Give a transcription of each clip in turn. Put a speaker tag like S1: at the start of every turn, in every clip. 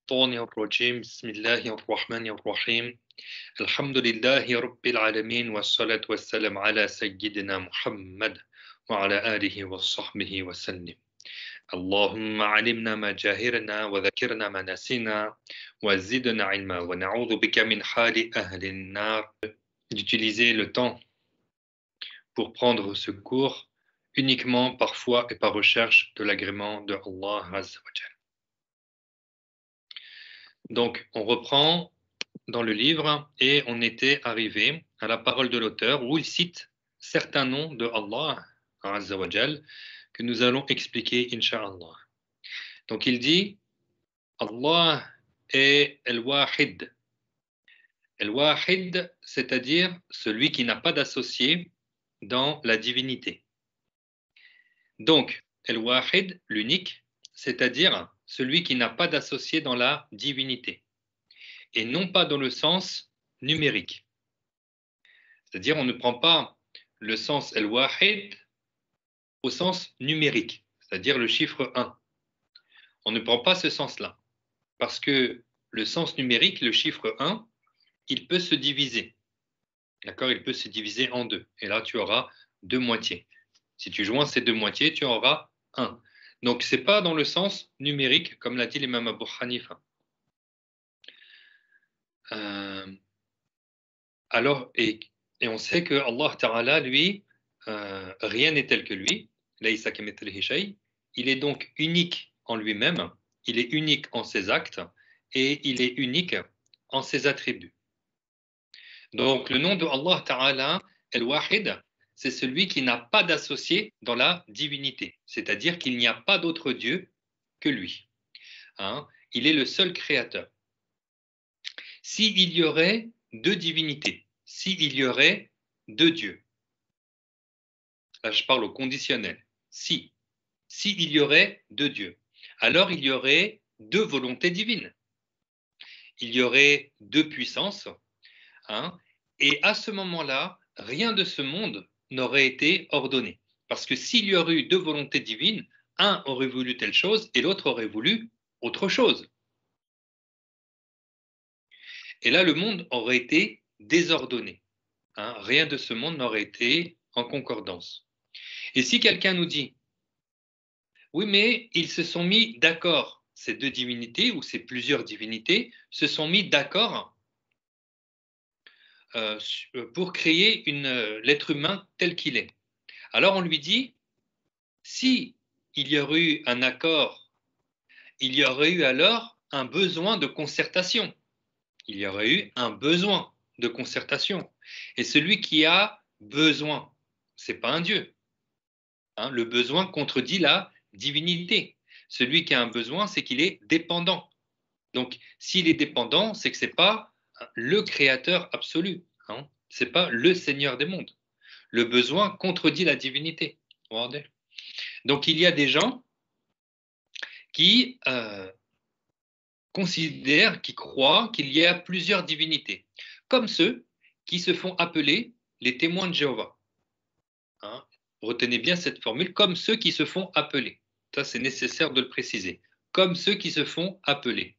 S1: الشيطان الرجيم بسم الله الرحمن الرحيم الحمد لله رب العالمين والصلاة والسلام على سيدنا محمد وعلى آله وصحبه وسلم اللهم علمنا ما جاهرنا وذكرنا ما نسينا وزدنا علما ونعوذ بك من حال أهل النار d'utiliser le temps pour prendre ce cours uniquement par foi et par recherche de l'agrément de Allah Azza wa Jal. Donc, on reprend dans le livre et on était arrivé à la parole de l'auteur où il cite certains noms de Allah Azza wa Jal que nous allons expliquer, Inch'Allah. Donc, il dit Allah est El-Wahid. El-Wahid, c'est-à-dire celui qui n'a pas d'associé dans la divinité. Donc, El-Wahid, l'unique, c'est-à-dire celui qui n'a pas d'associé dans la divinité, et non pas dans le sens numérique. C'est-à-dire, on ne prend pas le sens El-Wahid au sens numérique, c'est-à-dire le chiffre 1. On ne prend pas ce sens-là, parce que le sens numérique, le chiffre 1, il peut se diviser. D'accord? Il peut se diviser en deux. Et là, tu auras deux moitiés. Si tu joins ces deux moitiés, tu auras 1. Donc, ce n'est pas dans le sens numérique, comme l'a dit l'imam Abu Hanifa. Alors, et on sait que Allah Ta'ala, lui, rien n'est tel que lui. Il est donc unique en lui-même, il est unique en ses actes et il est unique en ses attributs. Donc, le nom de Allah Ta'ala, El-Wahid, c'est celui qui n'a pas d'associé dans la divinité, c'est-à-dire qu'il n'y a pas d'autre Dieu que lui. Hein? Il est le seul créateur. S'il y aurait deux divinités, s'il y aurait deux dieux, là je parle au conditionnel, s'il y aurait deux dieux, alors il y aurait deux volontés divines, il y aurait deux puissances, hein, et à ce moment-là, rien de ce monde n'aurait été ordonné. Parce que s'il y aurait eu deux volontés divines, un aurait voulu telle chose et l'autre aurait voulu autre chose. Et là, le monde aurait été désordonné. Hein, rien de ce monde n'aurait été en concordance. Et si quelqu'un nous dit, oui, mais ils se sont mis d'accord, ces deux divinités ou ces plusieurs divinités se sont mis d'accord pour créer l'être humain tel qu'il est. Alors on lui dit, si il y aurait eu un accord, il y aurait eu alors un besoin de concertation. Il y aurait eu un besoin de concertation. Et celui qui a besoin, ce n'est pas un Dieu. Hein, le besoin contredit la divinité. Celui qui a un besoin, c'est qu'il est dépendant. Donc, s'il est dépendant, c'est que ce n'est pas le créateur absolu. Hein, ce n'est pas le Seigneur des mondes. Le besoin contredit la divinité. Donc, il y a des gens qui considèrent, qui croient qu'il y a plusieurs divinités, comme ceux qui se font appeler les témoins de Jéhovah. Hein, retenez bien cette formule, comme ceux qui se font appeler. Ça, c'est nécessaire de le préciser. Comme ceux qui se font appeler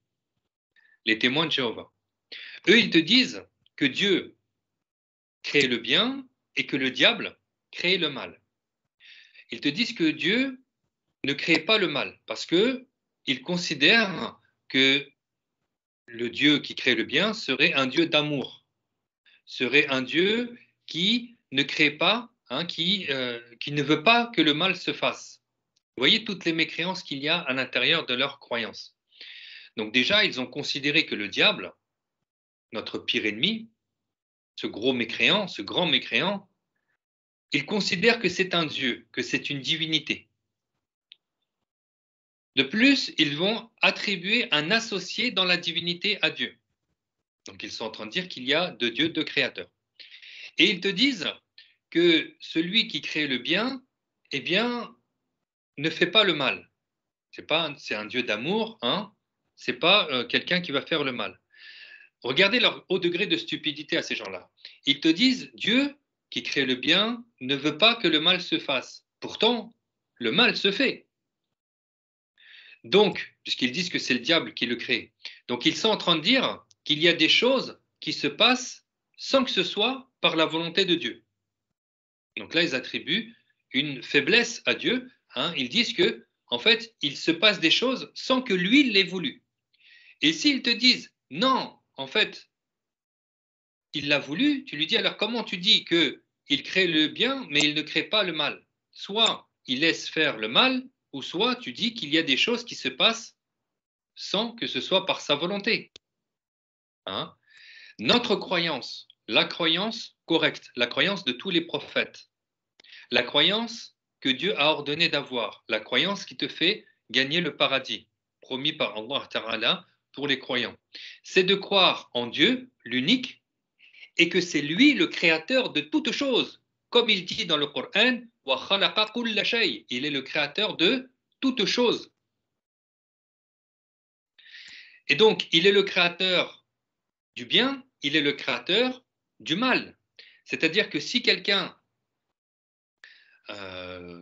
S1: les témoins de Jéhovah. Eux, ils te disent que Dieu crée le bien et que le diable crée le mal. Ils te disent que Dieu ne crée pas le mal parce qu'ils considèrent que le Dieu qui crée le bien serait un Dieu d'amour, serait un Dieu qui ne crée pas, hein, qui ne veut pas que le mal se fasse. Vous voyez toutes les mécréances qu'il y a à l'intérieur de leur croyance. Donc déjà, ils ont considéré que le diable, notre pire ennemi, ce gros mécréant, ce grand mécréant, ils considèrent que c'est un Dieu, que c'est une divinité. De plus, ils vont attribuer un associé dans la divinité à Dieu. Donc ils sont en train de dire qu'il y a deux dieux, deux créateurs. Et ils te disent que celui qui crée le bien, eh bien, ne fait pas le mal. C'est un Dieu d'amour, hein, c'est pas quelqu'un qui va faire le mal. Regardez leur haut degré de stupidité à ces gens-là. Ils te disent, Dieu qui crée le bien ne veut pas que le mal se fasse. Pourtant, le mal se fait. Donc, puisqu'ils disent que c'est le diable qui le crée, Donc ils sont en train de dire qu'il y a des choses qui se passent sans que ce soit par la volonté de Dieu. Donc là, ils attribuent une faiblesse à Dieu. Ils disent que, en fait, il se passe des choses sans que lui l'ait voulu. Et s'ils te disent non, en fait, il l'a voulu, tu lui dis alors comment tu dis qu'il crée le bien, mais il ne crée pas le mal? Soit il laisse faire le mal, ou soit tu dis qu'il y a des choses qui se passent sans que ce soit par sa volonté. Notre croyance, la croyance correcte, la croyance de tous les prophètes, la croyance que Dieu a ordonné d'avoir, la croyance qui te fait gagner le paradis, promis par Allah Ta'ala pour les croyants, c'est de croire en Dieu, l'unique, et que c'est lui le créateur de toutes choses. Comme il dit dans le Coran, wa khalaqa kulla shay, il est le créateur de toutes choses. Et donc, il est le créateur du bien, il est le créateur du mal. C'est-à-dire que si quelqu'un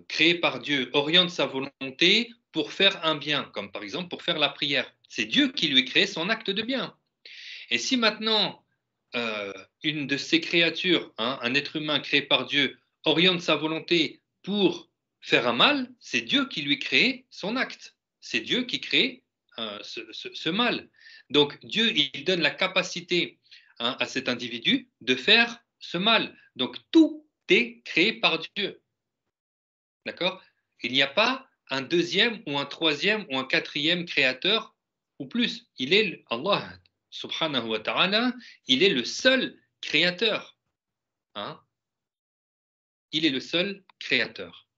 S1: créé par Dieu oriente sa volonté pour faire un bien, comme par exemple pour faire la prière, c'est Dieu qui lui crée son acte de bien. Et si maintenant une de ces créatures, un être humain créé par Dieu, oriente sa volonté pour faire un mal, c'est Dieu qui lui crée son acte. C'est Dieu qui crée ce mal. Donc Dieu, il donne la capacité à cet individu de faire ce mal. Donc tout est créé par Dieu. D'accord? Il n'y a pas un deuxième ou un troisième ou un quatrième créateur ou plus. Il est Allah subhanahu wa ta'ala, il est le seul créateur. Il est le seul créateur.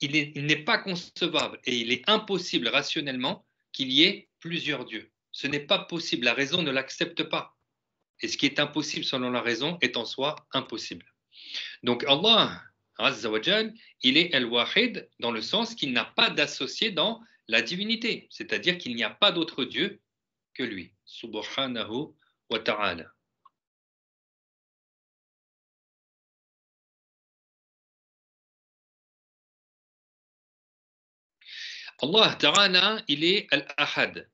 S1: Il n'est pas concevable et il est impossible rationnellement qu'il y ait plusieurs dieux. Ce n'est pas possible, la raison ne l'accepte pas. Et ce qui est impossible selon la raison est en soi impossible. Donc Allah Azza wa Jal, il est Al-Wahid dans le sens qu'il n'a pas d'associé dans la divinité, c'est-à-dire qu'il n'y a pas d'autre Dieu que lui, subhanahu wa ta'ala. Allah Ta'ala, il est Al-Ahad,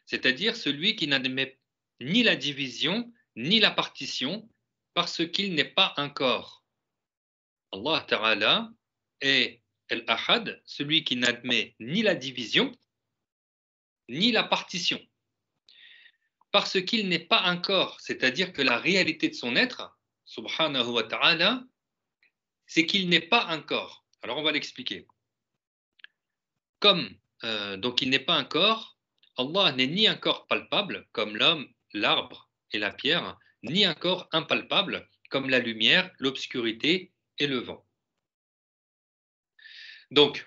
S1: c'est-à-dire celui qui n'admet ni la division ni la partition parce qu'il n'est pas un corps. Allah Ta'ala est Al-Ahad, celui qui n'admet ni la division ni la partition. Parce qu'il n'est pas un corps, c'est-à-dire que la réalité de son être, subhanahu wa ta'ala, c'est qu'il n'est pas un corps. Alors on va l'expliquer. Comme donc il n'est pas un corps, Allah n'est ni un corps palpable comme l'homme, l'arbre et la pierre, ni un corps impalpable comme la lumière, l'obscurité et le vent. Donc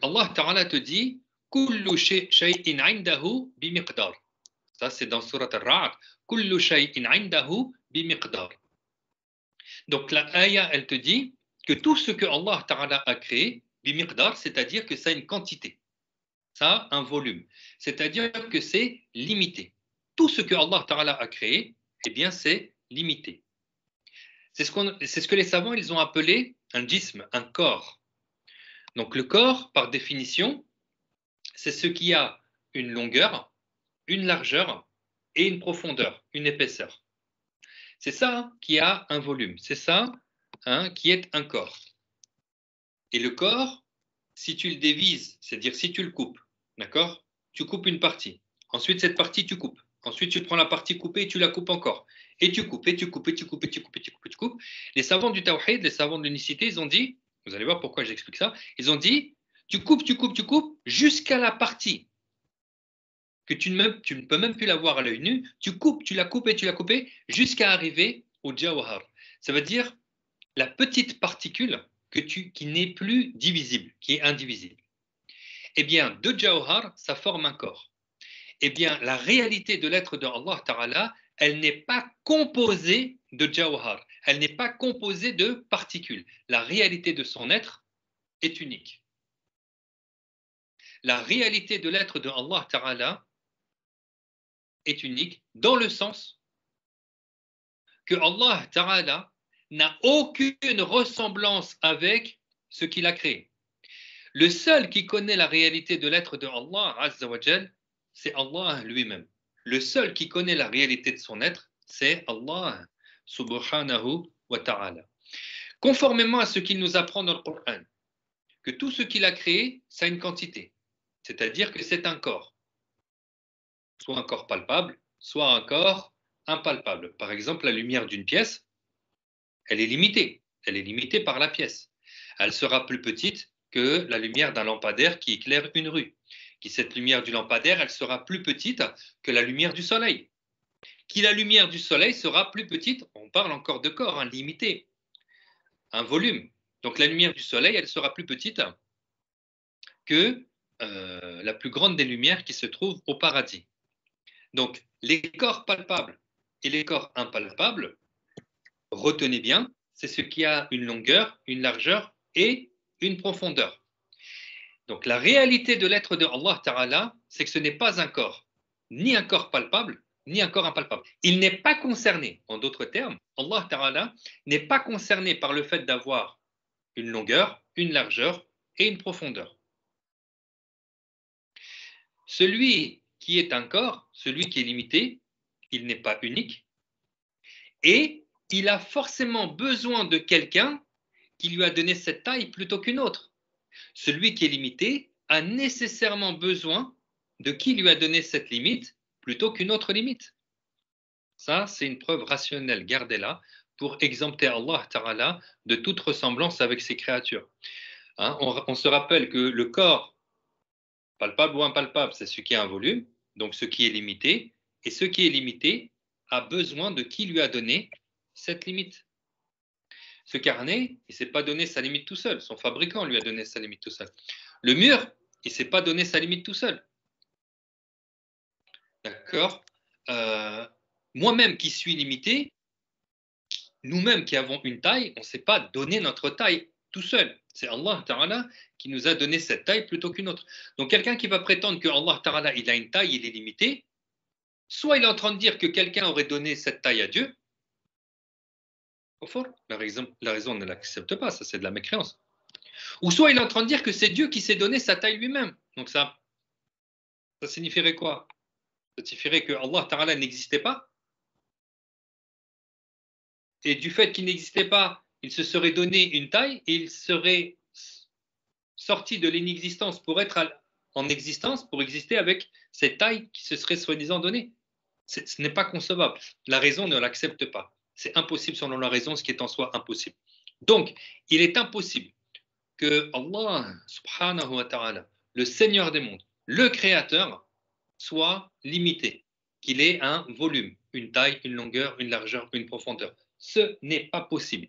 S1: Allah Ta'ala te dit kullu shay'in 'indahu bimiqdar. Ça c'est dans surat Ar-Ra'd. Kullu shay'in 'indahu bimiqdar. Donc la ayah elle te dit que tout ce que Allah Ta'ala a créé bimiqdar, c'est-à-dire que ça a une quantité. Ça a un volume, c'est-à-dire que c'est limité. Tout ce que Allah Ta'ala a créé, eh bien c'est limité. C'est ce que les savants ils ont appelé un jism, un corps. Donc le corps, par définition, c'est ce qui a une longueur, une largeur et une profondeur, une épaisseur. C'est ça qui a un volume, c'est ça qui est un corps. Et le corps, si tu le divises, c'est-à-dire si tu le coupes, d'accord? Tu coupes une partie. Ensuite, cette partie, tu coupes. Ensuite, tu prends la partie coupée et tu la coupes encore. Et tu coupes, et tu coupes, et tu coupes, et tu coupes, et tu coupes, et tu coupes. Les savants du Tawhid, les savants de l'unicité, ils ont dit, vous allez voir pourquoi j'explique ça, ils ont dit, tu coupes, tu coupes, tu coupes, jusqu'à la partie que tu ne peux même plus la voir à l'œil nu, tu coupes, tu la coupes et tu la coupes jusqu'à arriver au jawhar. Ça veut dire la petite particule qui n'est plus divisible, qui est indivisible. Eh bien, de jawhar, ça forme un corps. Eh bien, la réalité de l'être de Allah Ta'ala, elle n'est pas composée de jawhar, elle n'est pas composée de particules. La réalité de son être est unique. La réalité de l'être de Allah Ta'ala est unique dans le sens que Allah Ta'ala n'a aucune ressemblance avec ce qu'il a créé. Le seul qui connaît la réalité de l'être de Allah Azza wa Jal, c'est Allah lui-même. Le seul qui connaît la réalité de son être, c'est Allah subhanahu wa ta'ala. Conformément à ce qu'il nous apprend dans le Coran, que tout ce qu'il a créé, ça a une quantité. C'est-à-dire que c'est un corps. Soit un corps palpable, soit un corps impalpable. Par exemple, la lumière d'une pièce, elle est limitée. Elle est limitée par la pièce. Elle sera plus petite que la lumière d'un lampadaire qui éclaire une rue. Cette lumière du lampadaire, elle sera plus petite que la lumière du soleil. La lumière du soleil sera plus petite, on parle encore de corps, hein, limité, un volume. Donc la lumière du soleil, elle sera plus petite que la plus grande des lumières qui se trouve au paradis. Donc les corps palpables et les corps impalpables, retenez bien, c'est ce qui a une longueur, une largeur et une profondeur. Donc la réalité de l'être de Allah Ta'ala, c'est que ce n'est pas un corps, ni un corps palpable, ni un corps impalpable. Il n'est pas concerné, en d'autres termes, Allah Ta'ala n'est pas concerné par le fait d'avoir une longueur, une largeur et une profondeur. Celui qui est un corps, celui qui est limité, il n'est pas unique et il a forcément besoin de quelqu'un qui lui a donné cette taille plutôt qu'une autre. Celui qui est limité a nécessairement besoin de qui lui a donné cette limite plutôt qu'une autre limite. Ça, c'est une preuve rationnelle, gardez-la, pour exempter Allah Ta'ala de toute ressemblance avec ses créatures. Hein, on se rappelle que le corps, palpable ou impalpable, c'est ce qui a un volume, donc ce qui est limité, et ce qui est limité a besoin de qui lui a donné cette limite. Ce carnet, il ne s'est pas donné sa limite tout seul, son fabricant lui a donné sa limite tout seul. Le mur, il ne s'est pas donné sa limite tout seul. D'accord Moi-même qui suis limité, nous-mêmes qui avons une taille, on ne s'est pas donné notre taille tout seul. C'est Allah Ta'ala qui nous a donné cette taille plutôt qu'une autre. Donc quelqu'un qui va prétendre que Allah Ta'ala il a une taille, il est limité, soit il est en train de dire que quelqu'un aurait donné cette taille à Dieu, au fond, la raison ne l'accepte pas, ça c'est de la mécréance. Ou soit il est en train de dire que c'est Dieu qui s'est donné sa taille lui-même. Donc ça signifierait quoi? Ça signifierait que Allah Ta'ala n'existait pas. Et du fait qu'il n'existait pas, il se serait donné une taille et il serait sorti de l'inexistence pour être en existence, pour exister avec cette taille qui se serait soi-disant donnée. Ce n'est pas concevable. La raison ne l'accepte pas. C'est impossible selon la raison, ce qui est en soi impossible. Donc, il est impossible que Allah, subhanahu wa ta'ala, le Seigneur des mondes, le Créateur, soit limité, qu'il ait un volume, une taille, une longueur, une largeur, une profondeur. Ce n'est pas possible.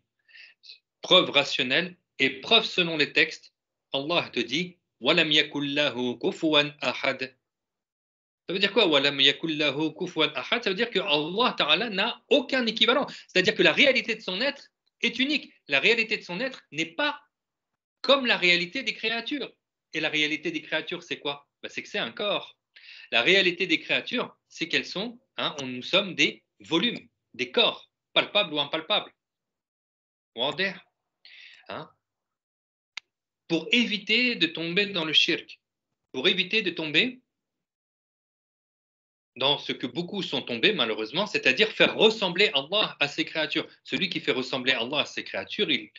S1: Preuve rationnelle et preuve selon les textes, Allah te dit وَلَمْ يَكُنْ لَهُ كُفُوًا أَحَدٌ. Ça veut dire quoi? وَلَمْ يَكُنْ لَهُ كُفُوًا أَحَدٌ. Ça veut dire que Allah Ta'ala n'a aucun équivalent. C'est-à-dire que la réalité de son être est unique. La réalité de son être n'est pas comme la réalité des créatures. Et la réalité des créatures, c'est quoi? C'est que c'est un corps. La réalité des créatures, c'est qu'elles sont, nous sommes des volumes, des corps, palpables ou impalpables. Pour éviter de tomber dans le shirk, pour éviter de tomber dans ce que beaucoup sont tombés malheureusement, c'est-à-dire faire ressembler Allah à ses créatures. Celui qui fait ressembler Allah à ses créatures, il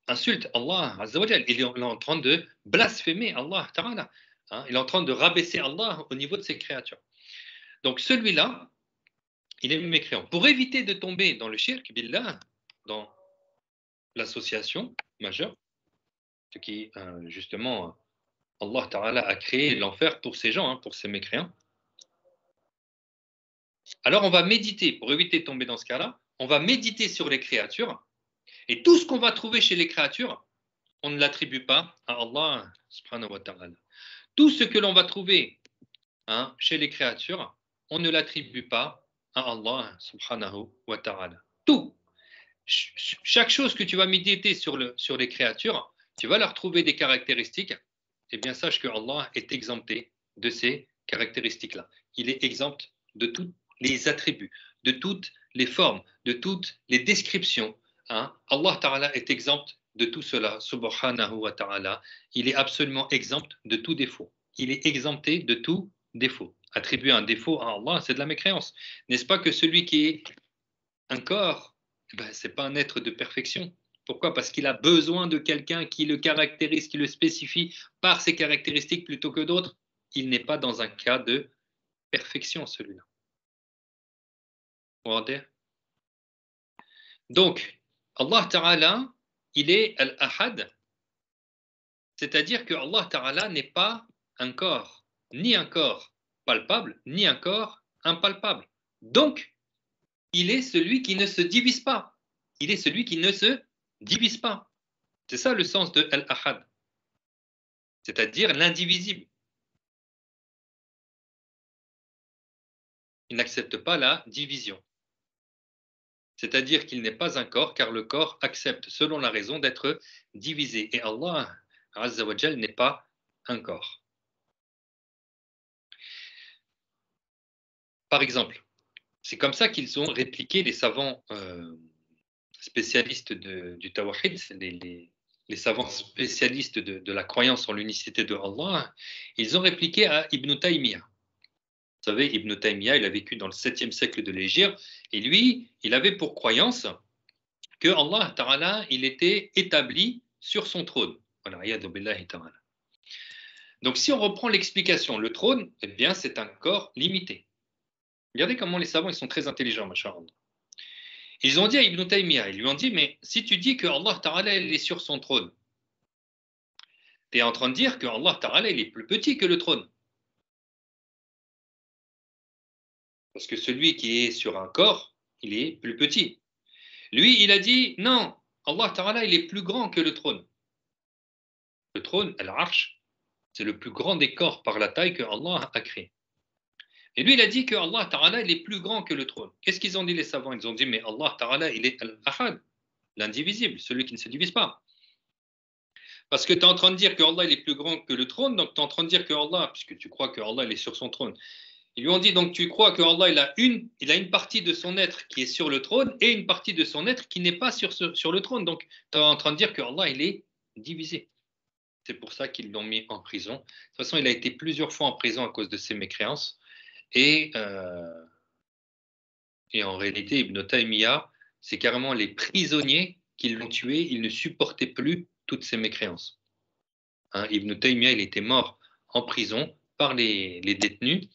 S1: insulte Allah Azza wa Jal. Il est en train de blasphémer Allah Ta'ala. Il est en train de rabaisser Allah au niveau de ses créatures. Donc celui-là, il est mécréant. Pour éviter de tomber dans le shirk billah, dans l'association majeure, ce qui justement Allah Ta'ala a créé l'enfer pour ces gens, pour ces mécréants. Alors on va méditer, pour éviter de tomber dans ce cas-là, on va méditer sur les créatures, et tout ce qu'on va trouver chez les créatures, on ne l'attribue pas à Allah subhanahu wa ta'ala. Tout ce que l'on va trouver chez les créatures, on ne l'attribue pas à Allah subhanahu wa ta'ala. Tout. Chaque chose que tu vas méditer sur les créatures, tu vas leur trouver des caractéristiques, et bien sache que Allah est exempté de ces caractéristiques-là. Il est exempt de tous les attributs, de toutes les formes, de toutes les descriptions. Allah Ta'ala est exempt de tout cela, subhanahu wa ta'ala, il est absolument exempt de tout défaut. Il est exempté de tout défaut. Attribuer un défaut à Allah, c'est de la mécréance. N'est-ce pas que celui qui est un corps, ce n'est pas un être de perfection. Pourquoi? Parce qu'il a besoin de quelqu'un qui le caractérise, qui le spécifie par ses caractéristiques plutôt que d'autres. Il n'est pas dans un cas de perfection, celui-là. Vous entendez? Donc, Allah Ta'ala, il est Al-Ahad, c'est-à-dire que Allah Ta'ala n'est pas un corps, ni un corps palpable, ni un corps impalpable. Donc, il est celui qui ne se divise pas. Il est celui qui ne se divise pas. C'est ça le sens de Al-Ahad, c'est-à-dire l'indivisible. Il n'accepte pas la division. C'est-à-dire qu'il n'est pas un corps, car le corps accepte, selon la raison, d'être divisé. Et Allah Azza wa Jal n'est pas un corps. Par exemple, c'est comme ça qu'ils ont répliqué les savants spécialistes du Tawhid, les savants spécialistes de la croyance en l'unicité de Allah. Ils ont répliqué à Ibn Taymiyyah. Vous savez, Ibn Taymiyyah, il a vécu dans le 7e siècle de l'Hégire, et lui, il avait pour croyance que Allah Ta'ala, il était établi sur son trône. Donc, si on reprend l'explication, le trône, eh bien, c'est un corps limité. Regardez comment les savants, ils sont très intelligents, masha'Allah. Ils ont dit à Ibn Taymiyyah, ils lui ont dit, mais si tu dis que Allah Ta'ala, il est sur son trône, tu es en train de dire que Allah Ta'ala, il est plus petit que le trône. Parce que celui qui est sur un corps, il est plus petit. Lui, il a dit, non, Allah Ta'ala, il est plus grand que le trône. Le trône, Al-Arsh, c'est le plus grand des corps par la taille que Allah a créé. Et lui, il a dit que Allah Ta'ala, il est plus grand que le trône. Qu'est-ce qu'ils ont dit les savants? Ils ont dit, mais Allah Ta'ala, il est Al-Ahad, l'indivisible, celui qui ne se divise pas. Parce que tu es en train de dire que Allah, il est plus grand que le trône, donc tu es en train de dire que Allah, puisque tu crois que Allah, il est sur son trône. Ils lui ont dit, donc tu crois que Allah, il a une partie de son être qui est sur le trône et une partie de son être qui n'est pas sur le trône. Donc tu es en train de dire que Allah, il est divisé. C'est pour ça qu'ils l'ont mis en prison. De toute façon, il a été plusieurs fois en prison à cause de ses mécréances. Et en réalité, Ibn Taymiyyah, c'est carrément les prisonniers qui l'ont tué. Ils ne supportaient plus toutes ces mécréances. Hein, Ibn Taymiyyah, il était mort en prison par les détenus.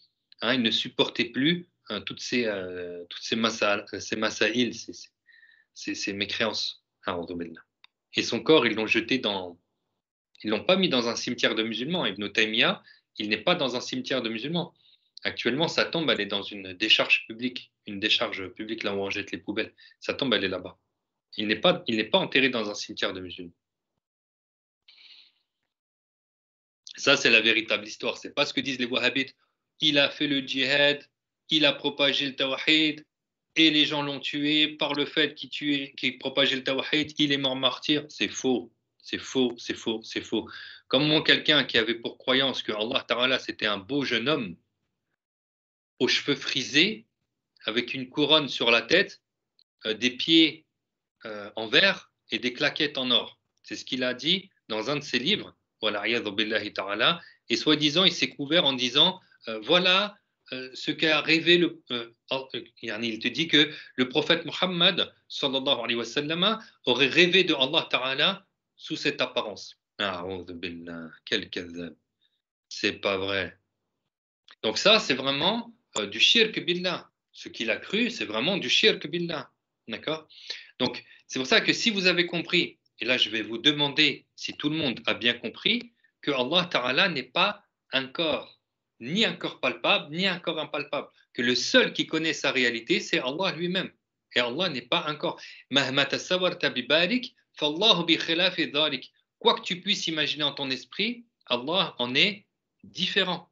S1: Hein, il ne supportait plus toutes ces masaïl, ces mécréances. Et son corps, ils l'ont jeté dans... Ils ne l'ont pas mis dans un cimetière de musulmans. Ibn Taymiyyah, il n'est pas dans un cimetière de musulmans. Actuellement, sa tombe, elle est dans une décharge publique là où on jette les poubelles. Sa tombe, elle est là-bas. Il n'est pas enterré dans un cimetière de musulmans. Ça, c'est la véritable histoire. C'est pas ce que disent les wahhabites. Il a fait le djihad, il a propagé le tawhid, et les gens l'ont tué par le fait qu'il propageait le tawhid, il est mort martyr. C'est faux. C'est faux, c'est faux, c'est faux. Comme quelqu'un qui avait pour croyance que Allah Ta'ala c'était un beau jeune homme aux cheveux frisés, avec une couronne sur la tête, des pieds en verre et des claquettes en or. C'est ce qu'il a dit dans un de ses livres, et soi-disant il s'est couvert en disant voilà ce qu'a rêvé il te dit que le prophète Muhammad sallallahu alayhi wa sallam aurait rêvé de Allah Ta'ala sous cette apparence. Quel kadhab. C'est pas vrai. Donc ça, c'est vraiment du shirk billah. Ce qu'il a cru, c'est vraiment du shirk billah. D'accord? Donc, c'est pour ça que si vous avez compris, et là je vais vous demander si tout le monde a bien compris, que Allah Ta'ala n'est pas un corps, ni un corps palpable, ni un corps impalpable. Que le seul qui connaît sa réalité, c'est Allah lui-même. Et Allah n'est pas un corps. Quoi que tu puisses imaginer en ton esprit, Allah en est différent.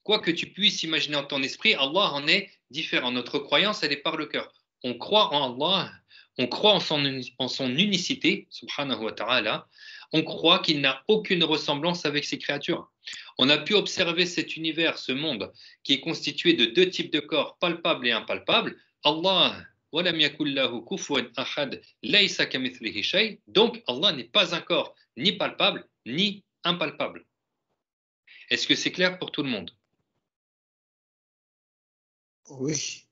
S1: Quoi que tu puisses imaginer en ton esprit, Allah en est différent. Notre croyance, elle est par le cœur. On croit en Allah, on croit en son unicité, subhanahu wa ta'ala. On croit qu'il n'a aucune ressemblance avec ses créatures. On a pu observer cet univers, ce monde, qui est constitué de deux types de corps, palpables et impalpables. Allah, وَلَمْ يَكُنْ لَهُ كُفُوًا أَحَدٌ لَيْسَ كَمِثْلِهِ شَيْءٌ. Donc Allah n'est pas un corps ni palpable ni impalpable. Est-ce que c'est clair pour tout le monde?
S2: Oui.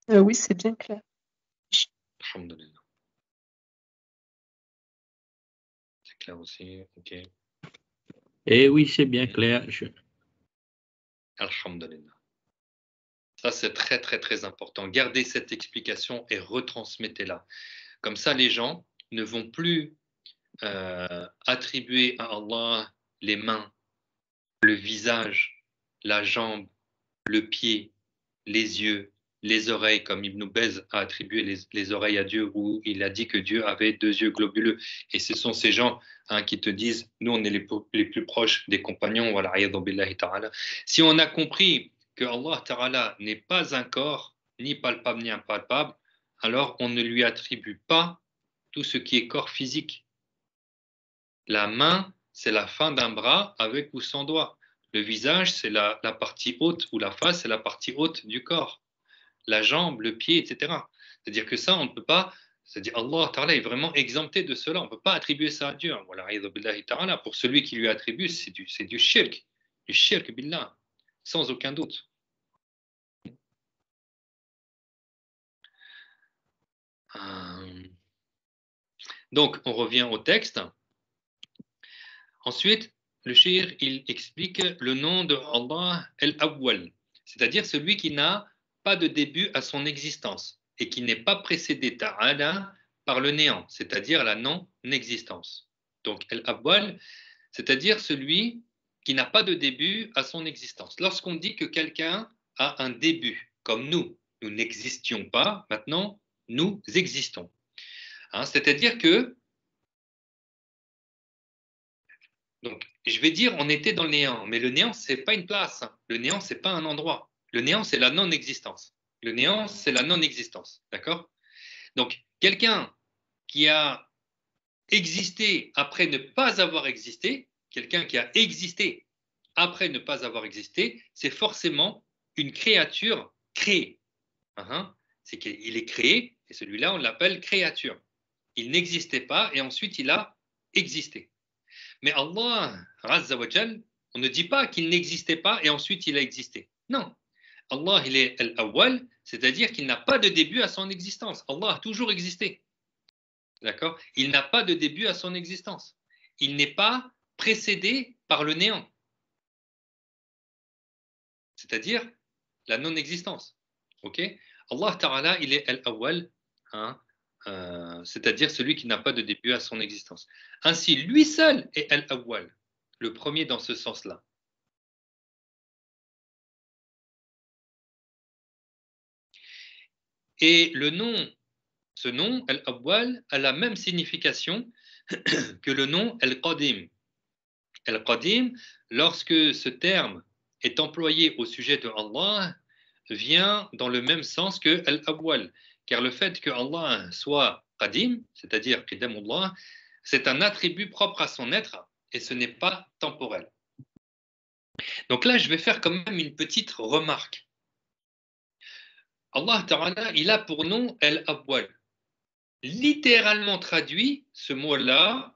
S3: Oui, c'est bien clair.
S1: Alhamdulillah. C'est clair aussi, ok.
S4: Eh oui, c'est bien clair.
S1: Alhamdulillah. Ça, c'est très, très, très important. Gardez cette explication et retransmettez-la. Comme ça, les gens ne vont plus attribuer à Allah les mains, le visage, la jambe, le pied, les yeux, les oreilles, comme Ibn Baz a attribué les oreilles à Dieu, où il a dit que Dieu avait 2 yeux globuleux. Et ce sont ces gens qui te disent, nous on est les plus proches des compagnons, voilà, billahi ta'ala. Si on a compris que Allah ta'ala n'est pas un corps, ni palpable ni impalpable, alors on ne lui attribue pas tout ce qui est corps physique. La main, c'est la fin d'un bras avec ou sans doigt. Le visage, c'est la partie haute, ou la face, c'est la partie haute du corps. La jambe, le pied, etc. C'est-à-dire que ça, on ne peut pas, c'est-à-dire Allah Ta'ala est vraiment exempté de cela. On ne peut pas attribuer ça à Dieu. Pour celui qui lui attribue, c'est du shirk billah, sans aucun doute. Donc, on revient au texte. Ensuite, le shir, il explique le nom de Allah al-Awwal, c'est-à-dire celui qui n'a pas de début à son existence et qui n'est pas précédé ta'ala par le néant, c'est-à-dire la non-existence. Donc, al-Awwal, c'est-à-dire celui qui n'a pas de début à son existence. Lorsqu'on dit que quelqu'un a un début, comme nous n'existions pas, maintenant, nous existons. C'est-à-dire que donc, je vais dire, on était dans le néant, mais le néant, ce n'est pas une place. Le néant, ce n'est pas un endroit. Le néant, c'est la non-existence. Le néant, c'est la non-existence. D'accord? Donc, quelqu'un qui a existé après ne pas avoir existé, quelqu'un qui a existé après ne pas avoir existé, c'est forcément une créature créée. C'est qu'il est créé, et celui-là, on l'appelle créature. Il n'existait pas, et ensuite, il a existé. Mais Allah, Azza wa Jal, on ne dit pas qu'il n'existait pas et ensuite il a existé. Non. Allah, il est al-awwal, c'est-à-dire qu'il n'a pas de début à son existence. Allah a toujours existé. D'accord? Il n'a pas de début à son existence. Il n'est pas précédé par le néant. C'est-à-dire la non-existence. Ok? Allah Ta'ala, il est al-awwal, c'est-à-dire celui qui n'a pas de début à son existence. Ainsi, lui seul est al-awwal, le premier dans ce sens-là. Et le nom, ce nom, al-awwal, a la même signification que le nom al-qadim. Al-qadim, lorsque ce terme est employé au sujet de Allah, vient dans le même sens que al-awwal. Car le fait que Allah soit qadim, c'est-à-dire qidamullah, c'est un attribut propre à son être et ce n'est pas temporel. Donc là, je vais faire quand même une petite remarque. Allah Ta'ala, il a pour nom al-awwal. Littéralement traduit, ce mot-là,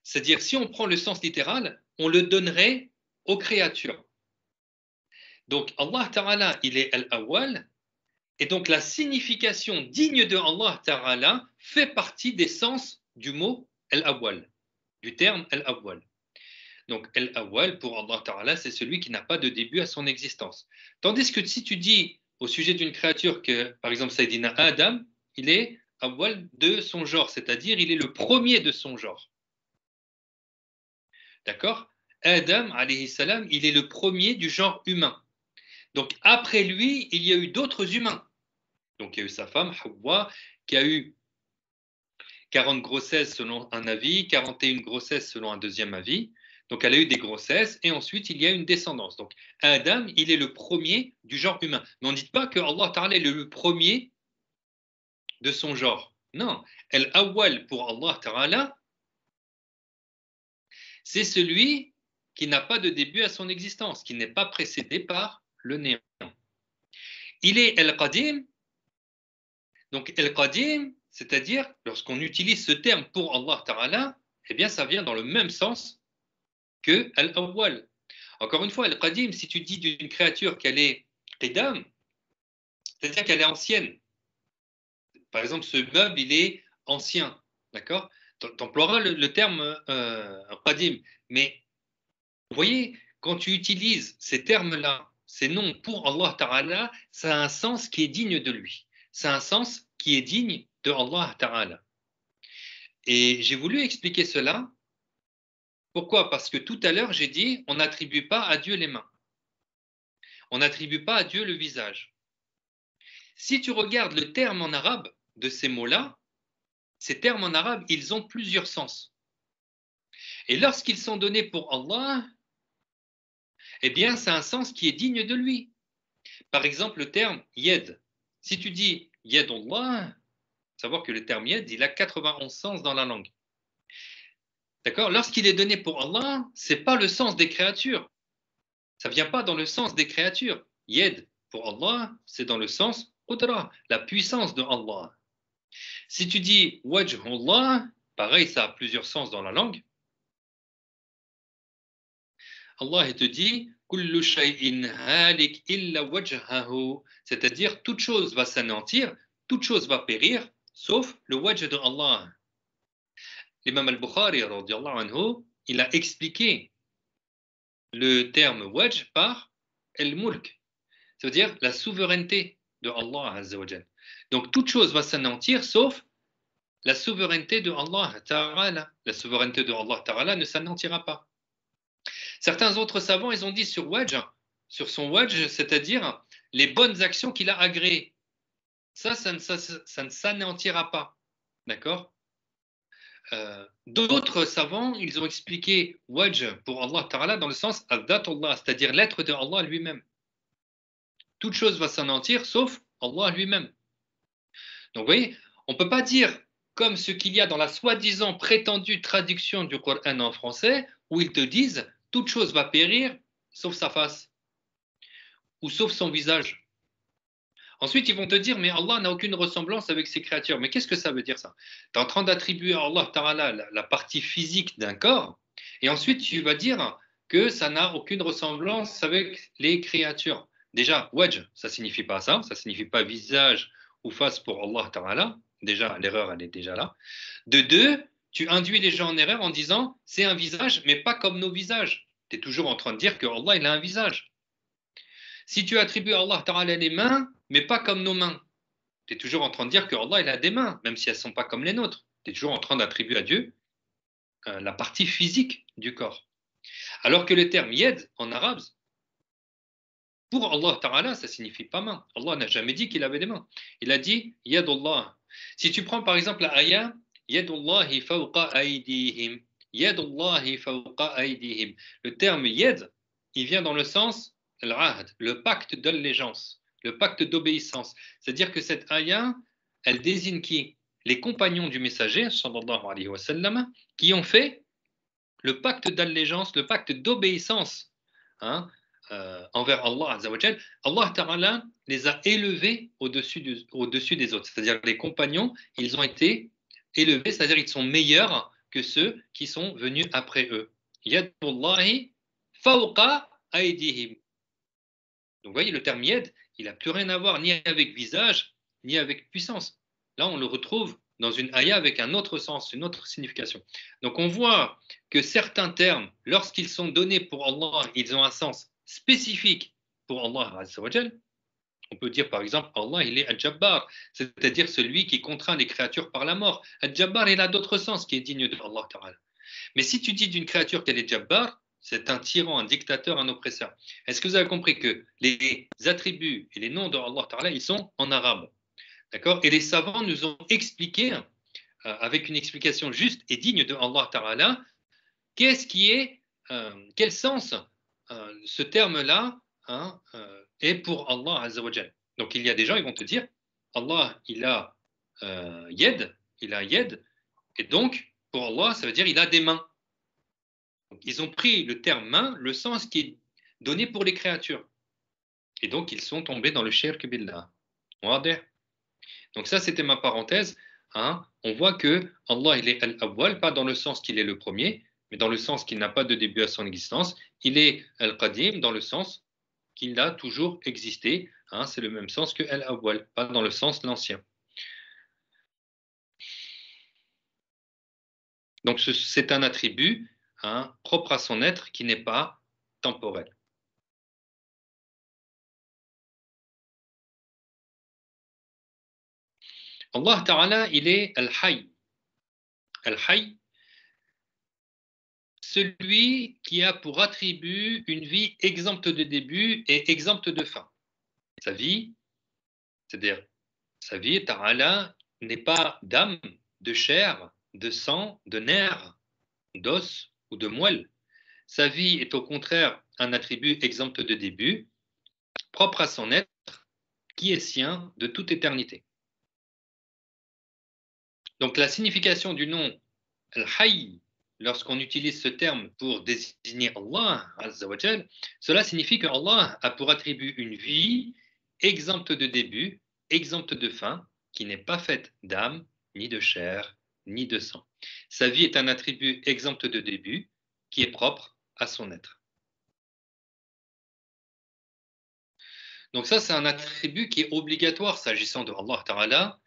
S1: c'est-à-dire si on prend le sens littéral, on le donnerait aux créatures. Donc Allah Ta'ala, il est al-awwal, et donc la signification digne de Allah Ta'ala fait partie des sens du mot al-awwal, du terme al-awwal. Donc al-awwal pour Allah Ta'ala, c'est celui qui n'a pas de début à son existence. Tandis que si tu dis au sujet d'une créature que, par exemple, Sayyidina Adam, il est awwal de son genre, c'est-à-dire il est le premier de son genre. D'accord? Adam, alayhi salam, il est le premier du genre humain. Donc après lui, il y a eu d'autres humains. Donc il y a eu sa femme, Hawa, qui a eu 40 grossesses selon un avis, 41 grossesses selon un deuxième avis. Donc elle a eu des grossesses et ensuite il y a une descendance. Donc Adam, il est le premier du genre humain. Mais on ne dit pas que Allah Ta'ala est le premier de son genre. Non. Al-awwal pour Allah Ta'ala, c'est celui qui n'a pas de début à son existence, qui n'est pas précédé par le néant. Il est El-Qadim. Donc El-Qadim, c'est-à-dire lorsqu'on utilise ce terme pour Allah Ta'ala, eh bien ça vient dans le même sens que Al-Awwal. Encore une fois, El-Qadim, si tu dis d'une créature qu'elle est Qidam, c'est-à-dire qu'elle est ancienne. Par exemple, ce meuble, il est ancien, d'accord? Tu emploieras le terme Qadim. Mais vous voyez, quand tu utilises ces termes-là, ces noms pour Allah Ta'ala, ça a un sens qui est digne de lui. Ça a un sens qui est digne de Allah Ta'ala. Et j'ai voulu expliquer cela. Pourquoi? Parce que tout à l'heure, j'ai dit, on n'attribue pas à Dieu les mains. On n'attribue pas à Dieu le visage. Si tu regardes le terme en arabe de ces mots-là, ces termes en arabe, ils ont plusieurs sens. Et lorsqu'ils sont donnés pour Allah, eh bien, c'est un sens qui est digne de lui. Par exemple, le terme yed. Si tu dis yedullah, savoir que le terme yed, il a 91 sens dans la langue. D'accord? Lorsqu'il est donné pour Allah, ce n'est pas le sens des créatures. Ça ne vient pas dans le sens des créatures. Yed, pour Allah, c'est dans le sens qudra, la puissance de Allah. Si tu dis wajhullah, pareil, ça a plusieurs sens dans la langue. Allah il te dit kullu shay'in halik illa wajhahu, c'est-à-dire toute chose va s'anéantir, toute chose va périr, sauf le wajh de Allah. L'imam al-Bukhari, radiyallahu anhu, il a expliqué le terme wajh par al-mulk, c'est-à-dire la souveraineté de Allah azza wa jal. Donc toute chose va s'anéantir, sauf la souveraineté de Allah Ta'ala. La souveraineté de Allah Ta'ala ne s'anéantira pas. Certains autres savants, ils ont dit sur wajh, sur son wajh, c'est-à-dire les bonnes actions qu'il a agréées. Ça ne s'anéantira pas. D'accord? D'autres savants, ils ont expliqué wajh pour Allah Ta'ala dans le sens al-Dhatullah, c'est-à-dire l'être de Allah lui-même. Toute chose va s'anéantir sauf Allah lui-même. Donc vous voyez, on ne peut pas dire comme ce qu'il y a dans la soi-disant prétendue traduction du Coran en français, où ils te disent toute chose va périr sauf sa face ou sauf son visage. Ensuite, ils vont te dire, mais Allah n'a aucune ressemblance avec ses créatures. Mais qu'est-ce que ça veut dire ça? Tu es en train d'attribuer à Allah Ta'ala la partie physique d'un corps, et ensuite tu vas dire que ça n'a aucune ressemblance avec les créatures. Déjà, wajh, ça ne signifie pas ça ne signifie pas visage ou face pour Allah Ta'ala. Déjà, l'erreur, elle est déjà là. De deux, tu induis les gens en erreur en disant, c'est un visage, mais pas comme nos visages. Tu es toujours en train de dire que Allah, il a un visage. Si tu attribues à Allah Ta'ala les mains, mais pas comme nos mains, tu es toujours en train de dire que Allah il a des mains, même si elles ne sont pas comme les nôtres. Tu es toujours en train d'attribuer à Dieu la partie physique du corps. Alors que le terme yed en arabe, pour Allah Ta'ala, ça ne signifie pas main. Allah n'a jamais dit qu'il avait des mains. Il a dit yadullah. Si tu prends par exemple la ayah, yadullahi fawqa aydihim. Yadullahi fawqa aydihim. Le terme yed, il vient dans le sens al-ahd, le pacte d'allégeance, le pacte d'obéissance. C'est-à-dire que cette ayah, elle désigne qui? Les compagnons du messager, sallallahu alayhi wa sallam, qui ont fait le pacte d'allégeance, le pacte d'obéissance envers Allah Azza wa Jal. Allah Ta'ala les a élevés au-dessus des autres. C'est-à-dire les compagnons, ils ont été élevés, c'est-à-dire ils sont meilleurs que ceux qui sont venus après eux. Yadullahi fawqa aydihim. Donc vous voyez, le terme yed, il n'a plus rien à voir ni avec visage, ni avec puissance. Là, on le retrouve dans une ayah avec un autre sens, une autre signification. Donc on voit que certains termes, lorsqu'ils sont donnés pour Allah, ils ont un sens spécifique pour Allah Azza wa Jal. On peut dire par exemple, Allah, il est Al-Jabbar, c'est-à-dire celui qui contraint les créatures par la mort. Al-Jabbar, il a d'autres sens qui est digne de Allah Ta'ala. Mais si tu dis d'une créature qu'elle est Jabbar, c'est un tyran, un dictateur, un oppresseur. Est-ce que vous avez compris que les attributs et les noms de Allah Ta'ala, ils sont en arabe? D'accord? Et les savants nous ont expliqué, avec une explication juste et digne de Allah Ta'ala, qu'est-ce qui est, quel sens ce terme-là est pour Allah Azza wa Jal. Donc il y a des gens, ils vont te dire, Allah, il a yed, et donc pour Allah, ça veut dire il a des mains. Donc, ils ont pris le terme main, le sens qui est donné pour les créatures. Et donc, ils sont tombés dans le shirk billah. Donc ça, c'était ma parenthèse. Hein. On voit que Allah, il est Al-Awwal, pas dans le sens qu'il est le premier, mais dans le sens qu'il n'a pas de début à son existence. Il est Al-Qadim dans le sens qu'il a toujours existé. Hein. C'est le même sens que Al-Awwal, pas dans le sens l'ancien. Donc c'est un attribut hein, propre à son être qui n'est pas temporel. Allah Ta'ala, il est Al-Hayy. Al-Hayy, celui qui a pour attribut une vie exempte de début et exempte de fin. Sa vie, c'est-à-dire sa vie, Ta'ala, n'est pas d'âme, de chair, de sang, de nerfs, d'os ou de moelle. Sa vie est au contraire un attribut exempt de début, propre à son être, qui est sien de toute éternité. Donc la signification du nom Al-Hayy, lorsqu'on utilise ce terme pour désigner Allah, Azza wa Jal, cela signifie que Allah a pour attribut une vie exempte de début, exempte de fin, qui n'est pas faite d'âme, ni de chair, ni de sang. Sa vie est un attribut exempt de début, qui est propre à son être. Donc ça, c'est un attribut qui est obligatoire s'agissant de Allah Ta'ala,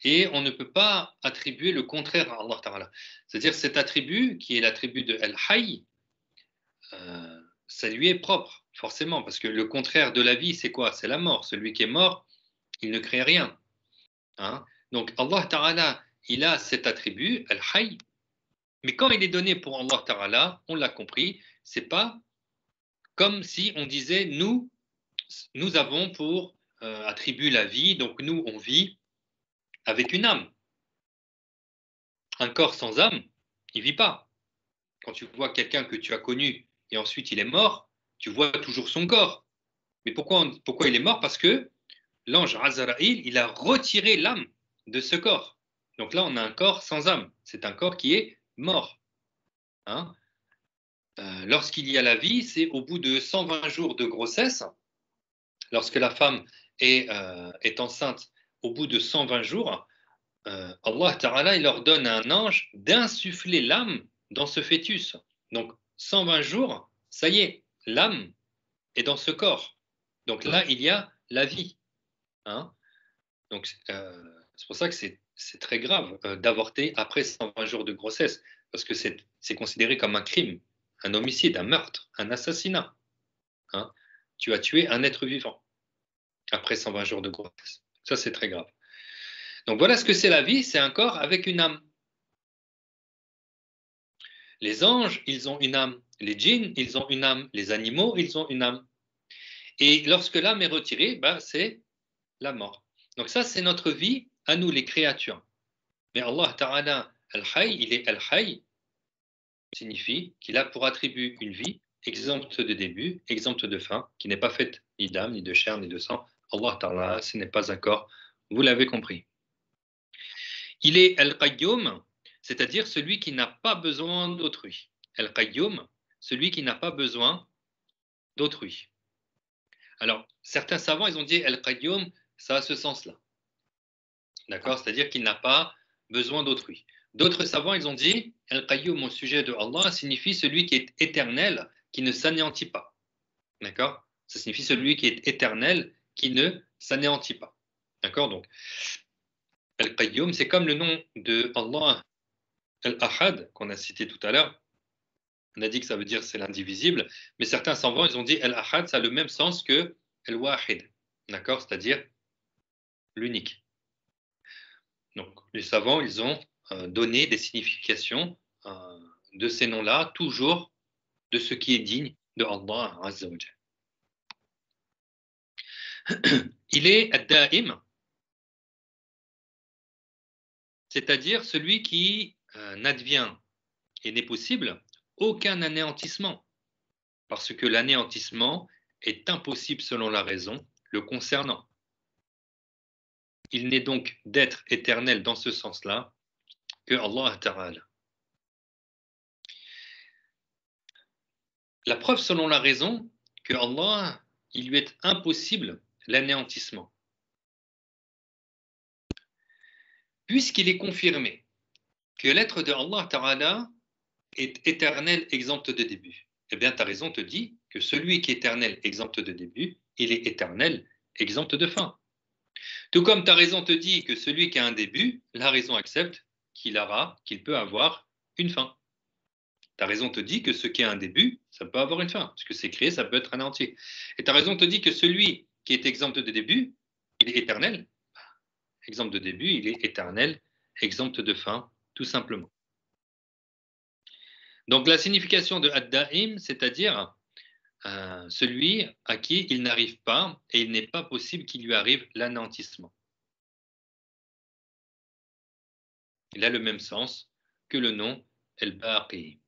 S1: et on ne peut pas attribuer le contraire à Allah Ta'ala. C'est-à-dire cet attribut, qui est l'attribut de Al-Hayy, ça lui est propre, forcément, parce que le contraire de la vie, c'est quoi? C'est la mort. Celui qui est mort, il ne crée rien. Hein. Donc Allah Ta'ala, il a cet attribut, Al-Hayy, mais quand il est donné pour Allah Ta'ala, on l'a compris, c'est pas comme si on disait nous avons pour attribut la vie, donc nous on vit avec une âme. Un corps sans âme, il vit pas. Quand tu vois quelqu'un que tu as connu et ensuite il est mort, tu vois toujours son corps. Mais pourquoi il est mort? Parce que l'ange Azraïl, il a retiré l'âme de ce corps. Donc là, on a un corps sans âme. C'est un corps qui est mort. Hein. Lorsqu'il y a la vie, c'est au bout de 120 jours de grossesse. Lorsque la femme est enceinte, au bout de 120 jours, Allah Ta'ala, il ordonne à un ange d'insuffler l'âme dans ce fœtus. Donc, 120 jours, ça y est, l'âme est dans ce corps. Donc là, il y a la vie. Hein. Donc, c'est pour ça que c'est très grave d'avorter après 120 jours de grossesse, parce que c'est considéré comme un crime, un homicide, un meurtre, un assassinat. Hein. Tu as tué un être vivant après 120 jours de grossesse. Ça, c'est très grave. Donc voilà ce que c'est la vie, c'est un corps avec une âme. Les anges, ils ont une âme. Les djinns, ils ont une âme. Les animaux, ils ont une âme. Et lorsque l'âme est retirée, ben, c'est la mort. Donc ça, c'est notre vie à nous, les créatures. Mais Allah Ta'ala, Al-Hayy, il est Al-Hayy, signifie qu'il a pour attribut une vie exempte de début, exempte de fin, qui n'est pas faite ni d'âme, ni de chair, ni de sang. Allah Ta'ala, ce n'est pas un corps. Vous l'avez compris. Il est Al-Qayyum, c'est-à-dire celui qui n'a pas besoin d'autrui. Al-Qayyum, celui qui n'a pas besoin d'autrui. Alors, certains savants, ils ont dit Al-Qayyum, ça a ce sens-là. D'accord? C'est-à-dire qu'il n'a pas besoin d'autrui. D'autres savants, ils ont dit Al-Qayyum au sujet de Allah signifie celui qui est éternel, qui ne s'anéantit pas. D'accord? Ça signifie celui qui est éternel, qui ne s'anéantit pas. D'accord? Donc, Al-Qayyum, c'est comme le nom de Allah Al-Ahad, qu'on a cité tout à l'heure. On a dit que ça veut dire c'est l'indivisible, mais certains savants, ils ont dit Al-Ahad, ça a le même sens que Al-Wahid. D'accord? C'est-à-dire l'unique. Donc, les savants, ils ont donné des significations de ces noms-là, toujours de ce qui est digne de Allah Azza wa Jal. Il est Ad-Da'im, c'est-à-dire celui qui n'advient et n'est possible aucun anéantissement, parce que l'anéantissement est impossible selon la raison le concernant. Il n'est donc d'être éternel dans ce sens-là que Allah Ta'ala. La preuve selon la raison que Allah il lui est impossible l'anéantissement. Puisqu'il est confirmé que l'être de Allah Ta'ala est éternel, exempt de début. Eh bien, ta raison te dit que celui qui est éternel, exempt de début, il est éternel, exempt de fin. Tout comme ta raison te dit que celui qui a un début, la raison accepte qu'il peut avoir une fin. Ta raison te dit que ce qui a un début, ça peut avoir une fin. Ce que c'est créé, ça peut être anéanti. Et ta raison te dit que celui qui est exempt de début, il est éternel. Exempt de début, il est éternel, exempt de fin, tout simplement. Donc la signification de Ad-Da'im, c'est-à-dire celui à qui il n'arrive pas et il n'est pas possible qu'il lui arrive l'anéantissement. Il a le même sens que le nom El-Baqi.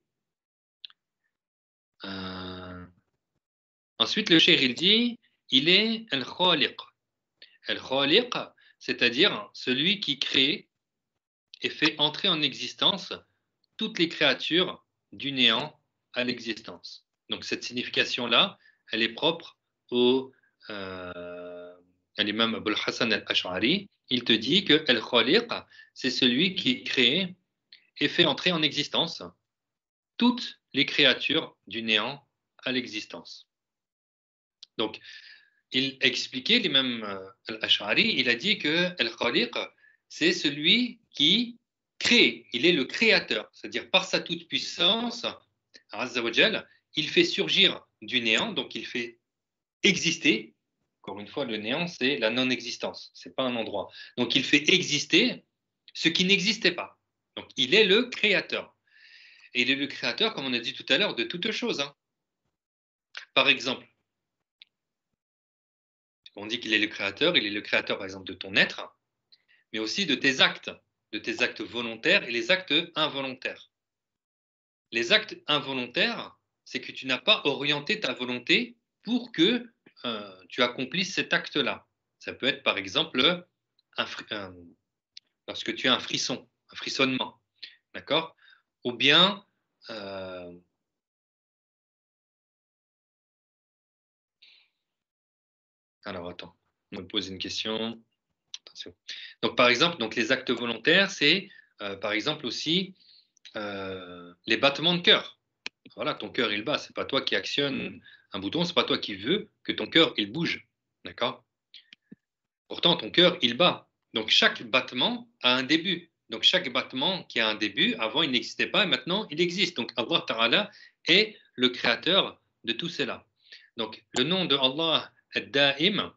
S1: Ensuite, le cheikh il dit, il est El-Khaliq. El-Khaliq, c'est-à-dire celui qui crée et fait entrer en existence toutes les créatures du néant à l'existence. Donc cette signification-là, elle est propre à l'imam Abul Hassan al-Ash'ari. Il te dit que El-Khaliq, c'est celui qui crée et fait entrer en existence toutes les créatures du néant à l'existence. Donc, il expliquait, l'imam al-Ash'ari, il a dit que El-Khaliq, c'est celui qui crée, il est le créateur, c'est-à-dire par sa toute-puissance, Azza wa Jal, il fait surgir du néant, donc il fait exister. Encore une fois, le néant, c'est la non-existence, c'est pas un endroit. Donc il fait exister ce qui n'existait pas. Donc il est le créateur. Et il est le créateur, comme on a dit tout à l'heure, de toutes choses. Hein. Par exemple, on dit qu'il est le créateur, il est le créateur par exemple de ton être, mais aussi de tes actes volontaires et les actes involontaires. Les actes involontaires, c'est que tu n'as pas orienté ta volonté pour que tu accomplisses cet acte-là. Ça peut être par exemple lorsque tu as un frisson, un frissonnement, d'accord? Ou bien alors attends, on me pose une question. Attention. Donc par exemple, donc les actes volontaires, c'est par exemple aussi les battements de cœur. Voilà, ton cœur il bat, c'est pas toi qui actionne un bouton, c'est pas toi qui veux que ton cœur il bouge, d'accord? Pourtant ton cœur il bat. Donc chaque battement a un début. Donc chaque battement qui a un début, avant il n'existait pas et maintenant il existe. Donc Allah Ta'ala est le créateur de tout cela. Donc le nom de Allah Ad-Da'im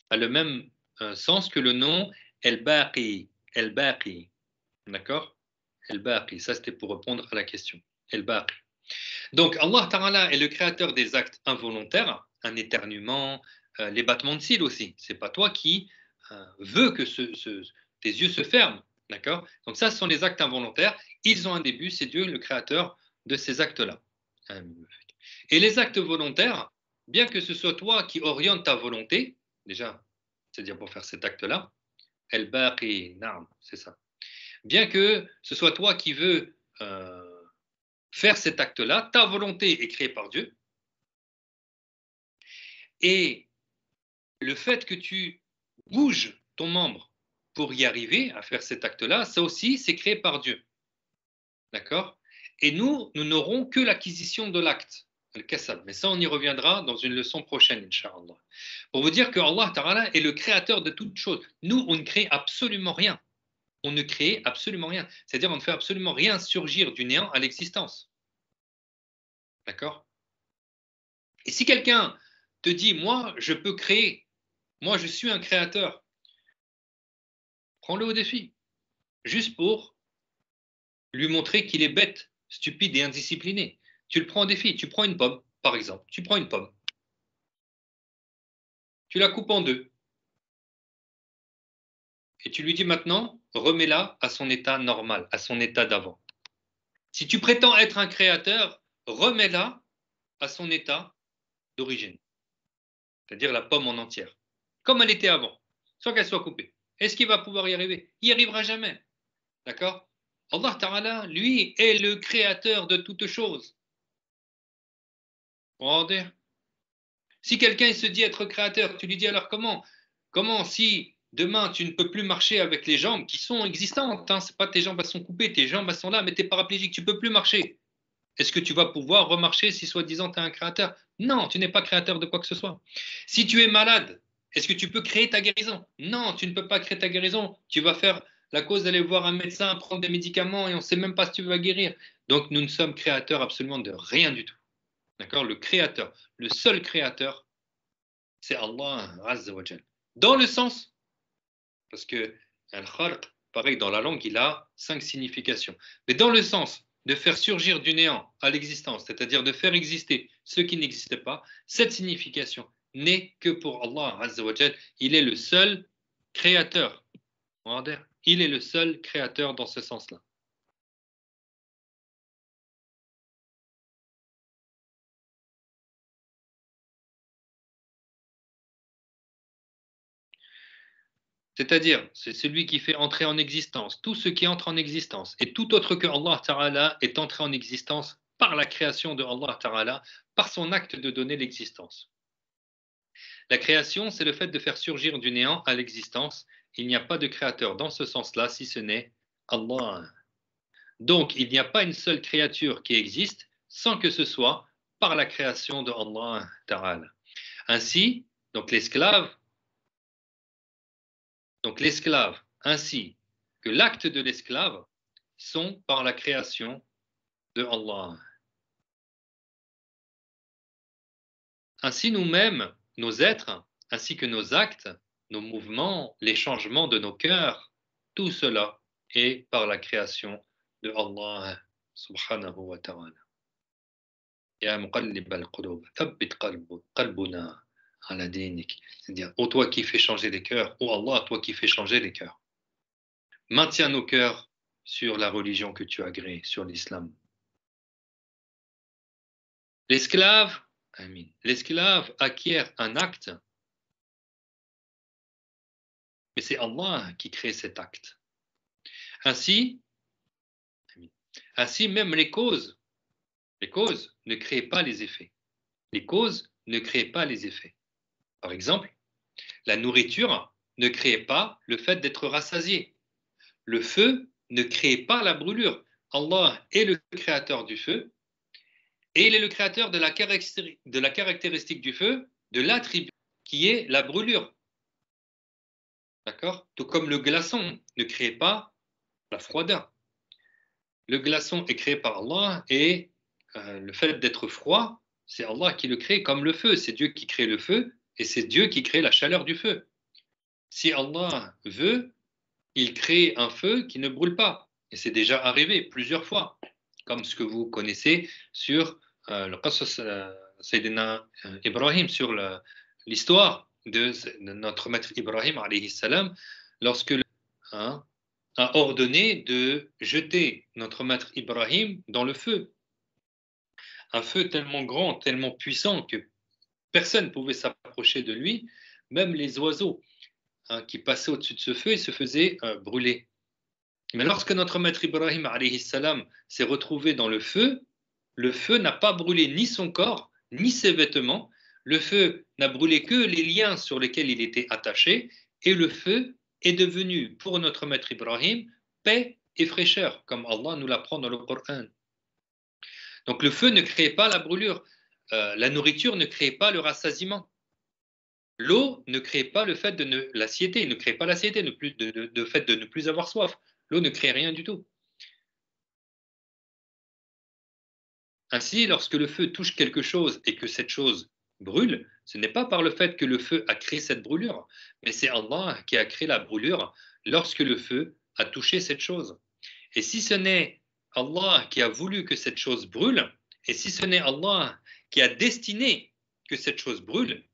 S1: a le même sens que le nom El-Baqi. El-Baqi. D'accord? El-Baqi. Ça, c'était pour répondre à la question. El-Baqi. Donc, Allah Ta'ala est le créateur des actes involontaires, un éternuement, les battements de cils aussi. C'est pas toi qui veux que tes yeux se ferment. D'accord? Donc, ça, ce sont les actes involontaires. Ils ont un début. C'est Dieu le créateur de ces actes-là. Et les actes volontaires, bien que ce soit toi qui oriente ta volonté, déjà, c'est-à-dire pour faire cet acte-là, El-Baqi, Naam, c'est ça. Bien que ce soit toi qui veux faire cet acte-là, ta volonté est créée par Dieu. Et le fait que tu bouges ton membre pour y arriver à faire cet acte-là, ça aussi, c'est créé par Dieu. D'accord? Et nous n'aurons que l'acquisition de l'acte, le kasab. Mais ça, on y reviendra dans une leçon prochaine, Inch'Allah. Pour vous dire que Allah Ta'ala est le créateur de toutes choses. Nous, on ne crée absolument rien. On ne crée absolument rien. C'est-à-dire, on ne fait absolument rien surgir du néant à l'existence. D'accord? Et si quelqu'un te dit, moi, je peux créer, moi, je suis un créateur, prends-le au défi, juste pour lui montrer qu'il est bête, stupide et indiscipliné. Tu le prends au défi, tu prends une pomme, par exemple, tu prends une pomme, tu la coupes en deux, et tu lui dis maintenant, remets-la à son état normal, à son état d'avant. Si tu prétends être un créateur, remets-la à son état d'origine, c'est-à-dire la pomme en entière, comme elle était avant, sans qu'elle soit coupée. Est-ce qu'il va pouvoir y arriver? Il n'y arrivera jamais. D'accord? Allah Ta'ala, lui, est le créateur de toutes choses. Vous vous rendez? Si quelqu'un se dit être créateur, tu lui dis alors comment si demain tu ne peux plus marcher avec les jambes qui sont existantes, hein, c'est pas tes jambes elles sont coupées, tes jambes elles sont là, mais tu es paraplégique, tu peux plus marcher. Est-ce que tu vas pouvoir remarcher si soi-disant tu es un créateur? Non, tu n'es pas créateur de quoi que ce soit. Si tu es malade, est-ce que tu peux créer ta guérison? Non, tu ne peux pas créer ta guérison. Tu vas faire la cause d'aller voir un médecin, prendre des médicaments et on ne sait même pas si tu vas guérir. Donc nous ne sommes créateurs absolument de rien du tout. D'accord? Le créateur, le seul créateur, c'est Allah Azza wa Jal. Dans le sens, parce que al-khalq, pareil, dans la langue, il a 5 significations. Mais dans le sens de faire surgir du néant à l'existence, c'est-à-dire de faire exister ce qui n'existe pas, cette signification n'est que pour Allah Azza wa Jal. Il est le seul créateur. Il est le seul créateur dans ce sens-là. C'est-à-dire, c'est celui qui fait entrer en existence tout ce qui entre en existence. Et tout autre que Allah Ta'ala est entré en existence par la création de Allah Ta'ala, par son acte de donner l'existence. La création, c'est le fait de faire surgir du néant à l'existence. Il n'y a pas de créateur dans ce sens-là, si ce n'est Allah. Donc, il n'y a pas une seule créature qui existe sans que ce soit par la création de Allah Ta'ala. Ainsi, donc l'esclave ainsi que l'acte de l'esclave sont par la création de Allah. Ainsi nous-mêmes, nos êtres, ainsi que nos actes, nos mouvements, les changements de nos cœurs, tout cela est par la création de Allah subhanahu wa ta'ala. Ya muqallib al-qulub, thabbit qalbuna ala dinik. C'est-à-dire, ô toi qui fais changer les cœurs, ô Allah, toi qui fais changer les cœurs. Maintiens nos cœurs sur la religion que tu as agréée, sur l'islam. L'esclave acquiert un acte, mais c'est Allah qui crée cet acte. Ainsi même les causes ne créent pas les effets. Les causes ne créent pas les effets. Par exemple, la nourriture ne crée pas le fait d'être rassasié. Le feu ne crée pas la brûlure. Allah est le créateur du feu et il est le créateur de la caractéristique du feu, de l'attribut qui est la brûlure. D'accord? Tout comme le glaçon ne crée pas la froideur. Le glaçon est créé par Allah et le fait d'être froid, c'est Allah qui le crée comme le feu. C'est Dieu qui crée le feu et c'est Dieu qui crée la chaleur du feu. Si Allah veut, il crée un feu qui ne brûle pas. Et c'est déjà arrivé plusieurs fois, comme ce que vous connaissez sur le qasas Sayyidina Ibrahim, sur l'histoire de notre maître Ibrahim, alayhi salam, lorsque a ordonné de jeter notre maître Ibrahim dans le feu. Un feu tellement grand, tellement puissant que personne ne pouvait s'approcher de lui, même les oiseaux qui passaient au-dessus de ce feu, ils se faisaient brûler. Mais lorsque notre maître Ibrahim alayhi salam s'est retrouvé dans le feu n'a pas brûlé ni son corps, ni ses vêtements. Le feu n'a brûlé que les liens sur lesquels il était attaché, et le feu est devenu pour notre maître Ibrahim paix et fraîcheur, comme Allah nous l'apprend dans le Coran. Donc le feu ne crée pas la brûlure, la nourriture ne crée pas le rassasiement. L'eau ne crée pas le fait de la satiété, ne crée pas la satiété, le fait de ne plus avoir soif. L'eau ne crée rien du tout. Ainsi, lorsque le feu touche quelque chose et que cette chose brûle, ce n'est pas par le fait que le feu a créé cette brûlure, mais c'est Allah qui a créé la brûlure lorsque le feu a touché cette chose. Et si ce n'est Allah qui a voulu que cette chose brûle, et si ce n'est Allah qui a destiné que cette chose brûle,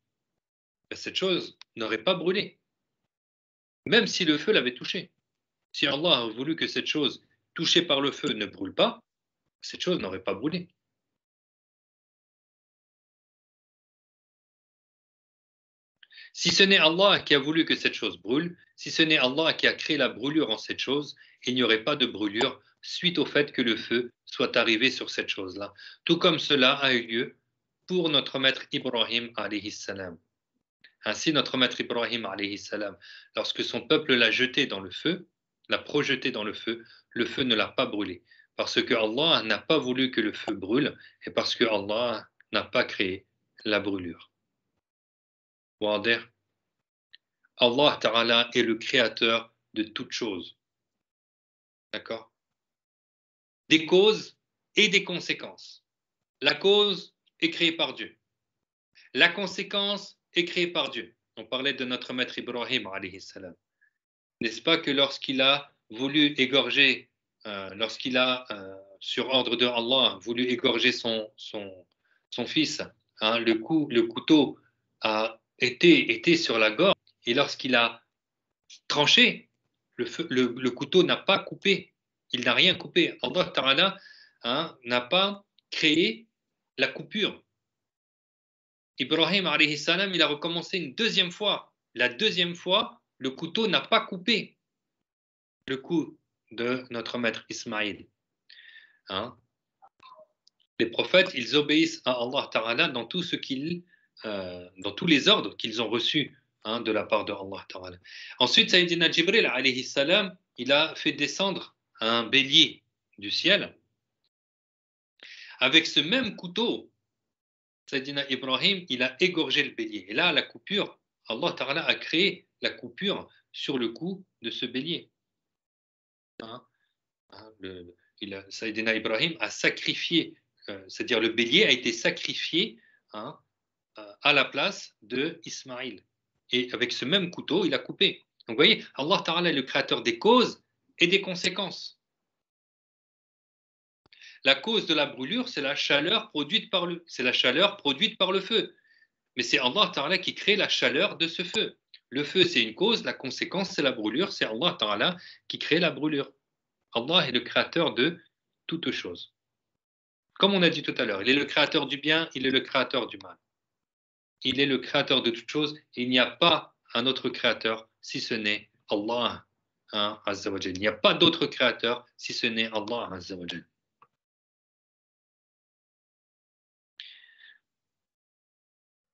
S1: cette chose n'aurait pas brûlé, même si le feu l'avait touchée. Si Allah a voulu que cette chose touchée par le feu ne brûle pas, cette chose n'aurait pas brûlé. Si ce n'est Allah qui a voulu que cette chose brûle, si ce n'est Allah qui a créé la brûlure en cette chose, il n'y aurait pas de brûlure suite au fait que le feu soit arrivé sur cette chose-là. Tout comme cela a eu lieu pour notre maître Ibrahim alayhi salam. Ainsi, notre maître Ibrahim alayhi salam, lorsque son peuple l'a jeté dans le feu, l'a projeté dans le feu ne l'a pas brûlé. Parce que Allah n'a pas voulu que le feu brûle et parce que Allah n'a pas créé la brûlure. Allah Ta'ala est le créateur de toutes choses. D'accord? Des causes et des conséquences. La cause est créée par Dieu. La conséquence est créée par Dieu. On parlait de notre maître Ibrahim alayhi salam. N'est-ce pas que lorsqu'il a voulu égorger, lorsqu'il a, sur ordre de Allah, voulu égorger son fils, hein, le couteau a été sur la gorge, et lorsqu'il a tranché, le couteau n'a pas coupé, il n'a rien coupé. Allah Ta'ala, hein, n'a pas créé la coupure. Ibrahim alayhi salam, il a recommencé une deuxième fois. La deuxième fois, le couteau n'a pas coupé le cou de notre maître Ismaïl. Hein? Les prophètes, ils obéissent à Allah Ta'ala dans tout dans tous les ordres qu'ils ont reçus, hein, de la part de Allah Ta'ala. Ensuite, Sayyidina Jibril alayhi salam, il a fait descendre un bélier du ciel. Avec ce même couteau, Sayyidina Ibrahim, il a égorgé le bélier. Et là, la coupure, Allah Ta'ala a créé la coupure sur le cou de ce bélier. Hein? Sayyidina Ibrahim a sacrifié, c'est-à-dire le bélier a été sacrifié, hein, à la place de Ismaïl. Et avec ce même couteau, il a coupé. Donc vous voyez, Allah Ta'ala est le créateur des causes et des conséquences. La cause de la brûlure, c'est la chaleur produite par le feu. Mais c'est Allah Ta'ala qui crée la chaleur de ce feu. Le feu, c'est une cause, la conséquence, c'est la brûlure. C'est Allah Ta'ala qui crée la brûlure. Allah est le créateur de toutes choses. Comme on a dit tout à l'heure, il est le créateur du bien, il est le créateur du mal. Il est le créateur de toutes choses. Et il n'y a pas un autre créateur si ce n'est Allah, hein, Azza wa Jal. Il n'y a pas d'autre créateur si ce n'est Allah, Azza wa Jal.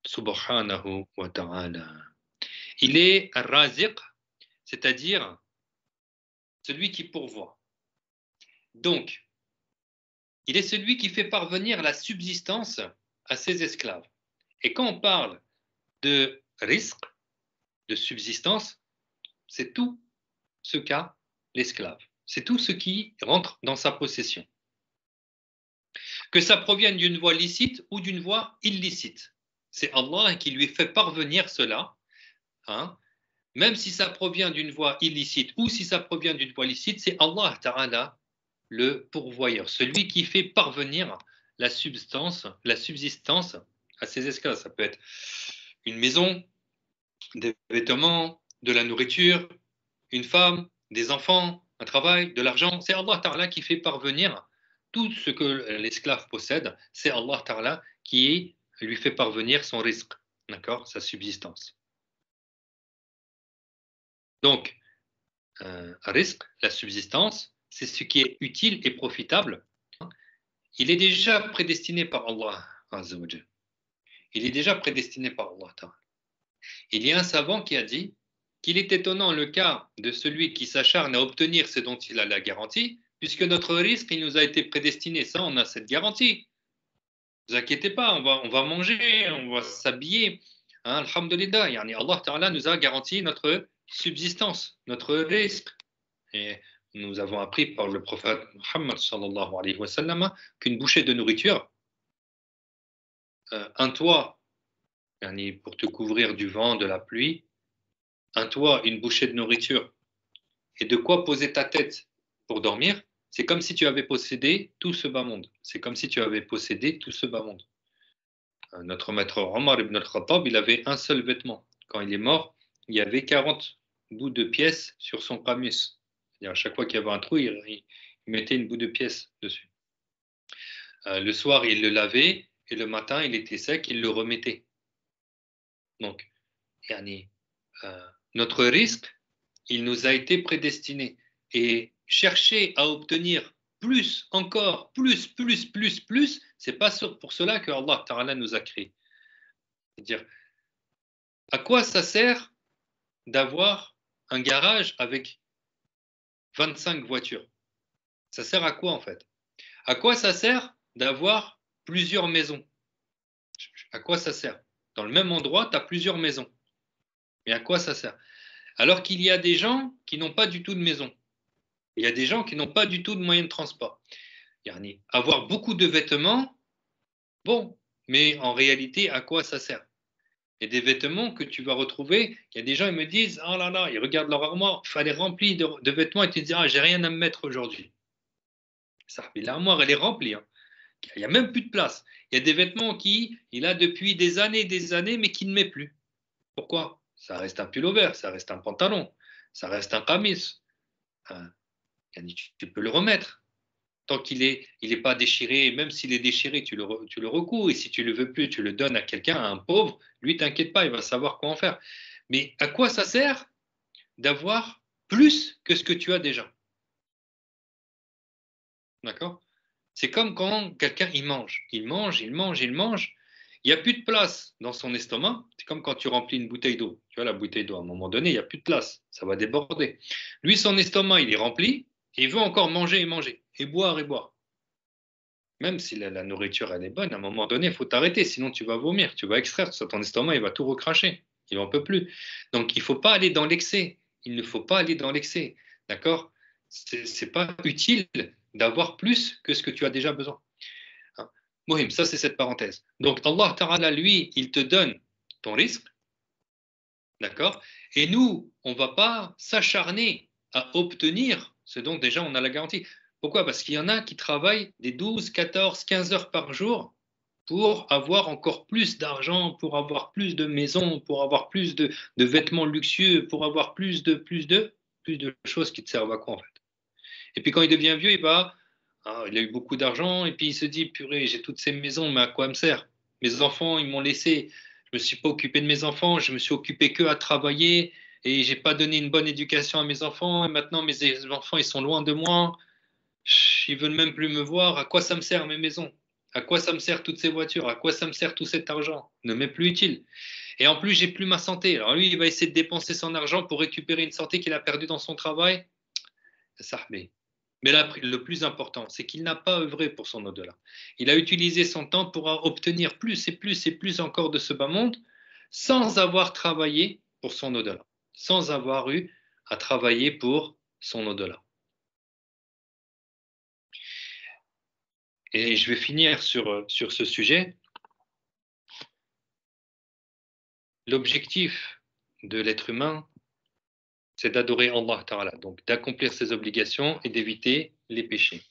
S1: Subhanahu wa ta'ala. Il est Raziq, c'est-à-dire celui qui pourvoit. Donc, il est celui qui fait parvenir la subsistance à ses esclaves. Et quand on parle de risque, de subsistance, c'est tout ce qu'a l'esclave. C'est tout ce qui rentre dans sa possession. Que ça provienne d'une voie licite ou d'une voie illicite. C'est Allah qui lui fait parvenir cela, hein. Même si ça provient d'une voie illicite ou si ça provient d'une voie licite, c'est Allah Ta'ala le pourvoyeur, celui qui fait parvenir la subsistance à ses esclaves. Ça peut être une maison, des vêtements, de la nourriture, une femme, des enfants, un travail, de l'argent. C'est Allah Ta'ala qui fait parvenir tout ce que l'esclave possède. C'est Allah Ta'ala qui lui fait parvenir son risque, d'accord, sa subsistance. Donc, risque, la subsistance, c'est ce qui est utile et profitable. Il est déjà prédestiné par Allah Azza wa Jal. Il est déjà prédestiné par Allah Ta'ala. Il y a un savant qui a dit qu'il est étonnant le cas de celui qui s'acharne à obtenir ce dont il a la garantie, puisque notre risque, il nous a été prédestiné. Ça, on a cette garantie. Ne vous inquiétez pas, on va manger, on va s'habiller. Hein, alhamdulillah, yani Allah Ta'ala nous a garanti notre subsistance, notre risque. Et nous avons appris par le prophète Muhammad sallallahu alayhi wa sallam qu'une bouchée de nourriture, un toit, yani pour te couvrir du vent, de la pluie, un toit, une bouchée de nourriture, et de quoi poser ta tête pour dormir, c'est comme si tu avais possédé tout ce bas monde. C'est comme si tu avais possédé tout ce bas monde. Notre maître Omar ibn al-Khattab, il avait un seul vêtement. Quand il est mort, il y avait 40 bouts de pièces sur son qamis. C'est-à-dire à chaque fois qu'il y avait un trou, il mettait une bout de pièce dessus. Le soir, il le lavait et le matin, il était sec, il le remettait. Donc, notre risque, il nous a été prédestiné. Et chercher à obtenir plus, encore, plus, c'est pas pour cela que Allah Ta'ala nous a créés. C'est-à-dire, à quoi ça sert d'avoir un garage avec 25 voitures? Ça sert à quoi en fait? À quoi ça sert d'avoir plusieurs maisons? À quoi ça sert? Dans le même endroit, tu as plusieurs maisons. Mais à quoi ça sert? Alors qu'il y a des gens qui n'ont pas du tout de maison. Il y a des gens qui n'ont pas du tout de moyens de transport. Avoir beaucoup de vêtements, bon, mais en réalité, à quoi ça sert? Il y a des vêtements que tu vas retrouver. Il y a des gens, ils me disent, oh là là, ils regardent leur armoire, il fallait remplir de vêtements et tu te dis, ah, j'ai rien à me mettre aujourd'hui. L'armoire, elle est remplie. Hein. Il n'y a même plus de place. Il y a des vêtements qu'il a depuis des années, mais qu'il ne met plus. Pourquoi? Ça reste un pullover, ça reste un pantalon, ça reste un camis. Tu peux le remettre. Tant qu'il est pas déchiré, même s'il est déchiré, tu le recouds. Et si tu le veux plus, tu le donnes à quelqu'un, à un pauvre. Lui, t'inquiète pas, il va savoir quoi en faire. Mais à quoi ça sert d'avoir plus que ce que tu as déjà? D'accord? C'est comme quand quelqu'un il mange. Il n'y a plus de place dans son estomac. C'est comme quand tu remplis une bouteille d'eau. Tu vois, la bouteille d'eau, à un moment donné, il n'y a plus de place. Ça va déborder. Lui, son estomac, il est rempli et il veut encore manger et manger, et boire et boire. Même si la nourriture, elle est bonne, à un moment donné, il faut t'arrêter, sinon tu vas vomir, tu vas extraire. Ton estomac, il va tout recracher. Il n'en peut plus. Donc, il ne faut pas aller dans l'excès. Il ne faut pas aller dans l'excès. D'accord? C'est pas utile d'avoir plus que ce que tu as déjà besoin. Hein? Mohim, ça c'est cette parenthèse. Donc Allah Ta'ala, lui, il te donne ton risque, d'accord? Et nous, on ne va pas s'acharner à obtenir ce dont déjà on a la garantie. Pourquoi? Parce qu'il y en a qui travaillent des 12, 14, 15 heures par jour pour avoir encore plus d'argent, pour avoir plus de maisons, pour avoir plus de vêtements luxueux, pour avoir plus de choses qui te servent à quoi en fait? Et puis quand il devient vieux, il a eu beaucoup d'argent, et puis il se dit, purée, j'ai toutes ces maisons, mais à quoi me sert? Mes enfants, ils m'ont laissé, je me suis pas occupé de mes enfants, je me suis occupé que à travailler, et j'ai pas donné une bonne éducation à mes enfants, et maintenant mes enfants, ils sont loin de moi, ils veulent même plus me voir, à quoi ça me sert mes maisons? À quoi ça me sert toutes ces voitures? À quoi ça me sert tout cet argent? Ne m'est plus utile. Et en plus, j'ai plus ma santé. Alors lui, il va essayer de dépenser son argent pour récupérer une santé qu'il a perdue dans son travail. Ça, mais là, le plus important, c'est qu'il n'a pas œuvré pour son au-delà. Il a utilisé son temps pour obtenir plus et plus et plus encore de ce bas monde sans avoir travaillé pour son au-delà, sans avoir eu à travailler pour son au-delà. Et je vais finir sur ce sujet. L'objectif de l'être humain, c'est d'adorer Allah Ta'ala, donc d'accomplir ses obligations et d'éviter les péchés.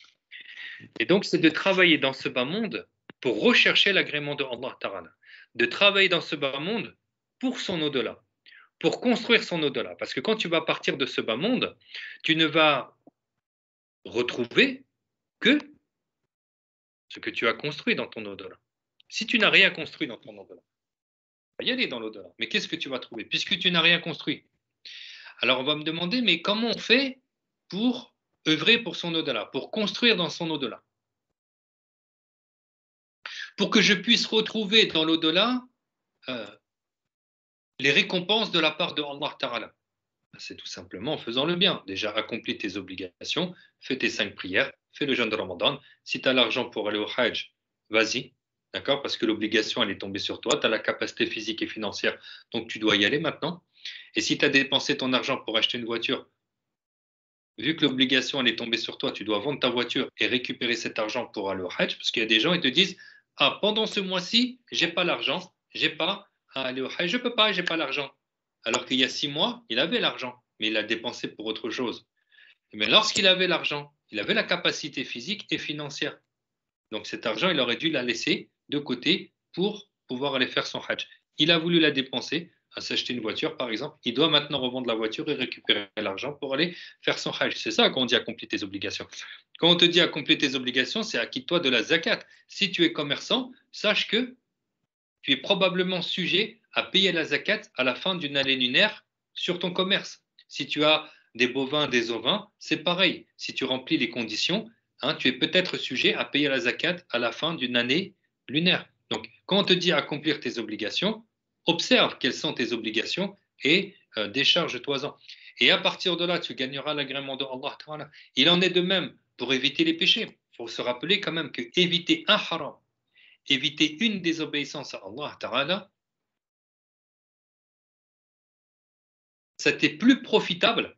S1: Et donc, c'est de travailler dans ce bas monde pour rechercher l'agrément de Allah Ta'ala, de travailler dans ce bas monde pour son au-delà, pour construire son au-delà. Parce que quand tu vas partir de ce bas monde, tu ne vas retrouver que ce que tu as construit dans ton au-delà. Si tu n'as rien construit dans ton au-delà, tu vas y aller dans l'au-delà. Mais qu'est-ce que tu vas trouver puisque tu n'as rien construit? Alors on va me demander, mais comment on fait pour œuvrer pour son au-delà, pour construire dans son au-delà? Pour que je puisse retrouver dans l'au-delà les récompenses de la part de Allah Ta'ala. C'est tout simplement en faisant le bien. Déjà, accomplis tes obligations, fais tes 5 prières, fais le jeûne de Ramadan. Si tu as l'argent pour aller au Hajj, vas-y, d'accord? Parce que l'obligation, elle est tombée sur toi, tu as la capacité physique et financière, donc tu dois y aller maintenant. Et si tu as dépensé ton argent pour acheter une voiture, vu que l'obligation, elle est tombée sur toi, tu dois vendre ta voiture et récupérer cet argent pour aller au Hajj, parce qu'il y a des gens, ils te disent, ah, pendant ce mois-ci, j'ai pas l'argent, j'ai pas à aller au Hajj, je peux pas, j'ai pas l'argent. Alors qu'il y a 6 mois, il avait l'argent, mais il l'a dépensé pour autre chose. Mais lorsqu'il avait l'argent, il avait la capacité physique et financière. Donc cet argent, il aurait dû la laisser de côté pour pouvoir aller faire son Hajj. Il a voulu la dépenser à s'acheter une voiture, par exemple. Il doit maintenant revendre la voiture et récupérer l'argent pour aller faire son Hajj. C'est ça qu'on dit accomplir tes obligations. Quand on te dit accomplir tes obligations, c'est acquitte-toi de la zakat. Si tu es commerçant, sache que tu es probablement sujet à payer la zakat à la fin d'une année lunaire sur ton commerce. Si tu as des bovins, des ovins, c'est pareil. Si tu remplis les conditions, hein, tu es peut-être sujet à payer la zakat à la fin d'une année lunaire. Donc, quand on te dit accomplir tes obligations, observe quelles sont tes obligations et décharge-toi-en. Et à partir de là, tu gagneras l'agrément de Allah Ta'ala. Il en est de même pour éviter les péchés. Il faut se rappeler quand même que éviter un haram, éviter une désobéissance à Allah Ta'ala, ça t'est plus profitable,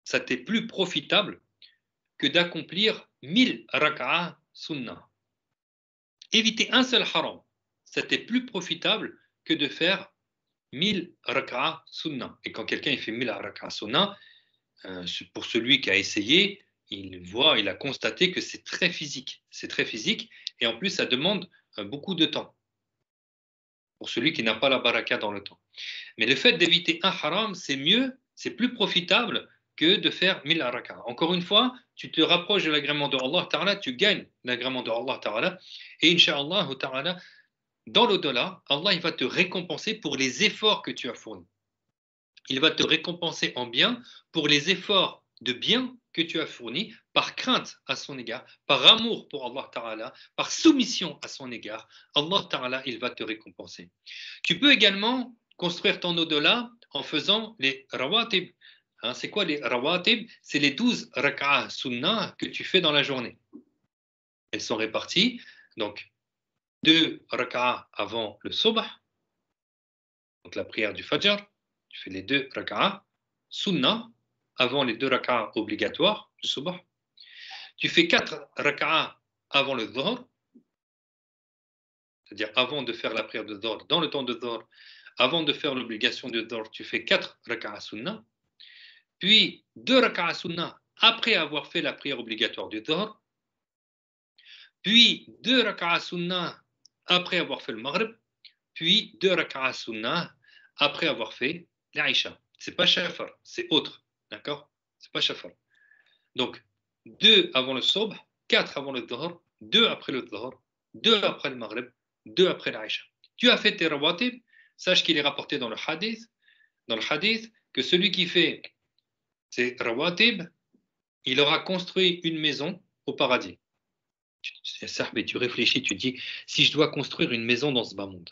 S1: ça t'est plus profitable que d'accomplir 1000 rak'ah sunnah. Éviter un seul haram, ça t'est plus profitable que de faire 1000 rak'ah sunnah. Et quand quelqu'un fait 1000 rak'ah sunnah, pour celui qui a essayé, il a constaté que c'est très physique. C'est très physique et en plus ça demande beaucoup de temps pour celui qui n'a pas la baraka dans le temps. Mais le fait d'éviter un haram, c'est mieux, c'est plus profitable que de faire 1000 rak'ah. Encore une fois, tu te rapproches de l'agrément de Allah Ta'ala, tu gagnes l'agrément de Allah Ta'ala et Inch'Allah Ta'ala, dans l'au-delà, Allah il va te récompenser pour les efforts que tu as fournis. Il va te récompenser en bien pour les efforts de bien que tu as fournis par crainte à son égard, par amour pour Allah Ta'ala, par soumission à son égard. Allah Ta'ala, il va te récompenser. Tu peux également construire ton au-delà en faisant les rawatib. Hein, c'est quoi les rawatib? C'est les 12 rak'ah sunnah que tu fais dans la journée. Elles sont réparties, donc 2 rak'ah avant le subh, donc la prière du fajr. Tu fais les 2 rak'ah sunnah avant les 2 rak'ah obligatoires du subh. Tu fais 4 rak'ah avant le dhuhr, c'est-à-dire avant de faire la prière de dhuhr, dans le temps de dhuhr, avant de faire l'obligation de dhuhr, tu fais 4 rak'ah sunnah, puis 2 rak'ah sunnah après avoir fait la prière obligatoire du dhuhr, puis 2 rak'ah sunnah après avoir fait le maghrib, puis 2 rak'ah sunnah après avoir fait l'Aïcha. C'est pas shafar, c'est autre. D'accord? C'est pas shafar. Donc, 2 avant le subh, 4 avant le dhuhr, 2 après le dhuhr, 2 après le maghrib, 2 après l'Aïcha. Tu as fait tes rawatib, sache qu'il est rapporté dans le hadith, que celui qui fait ses rawatib, il aura construit une maison au paradis. Tu réfléchis, tu dis, si je dois construire une maison dans ce bas monde,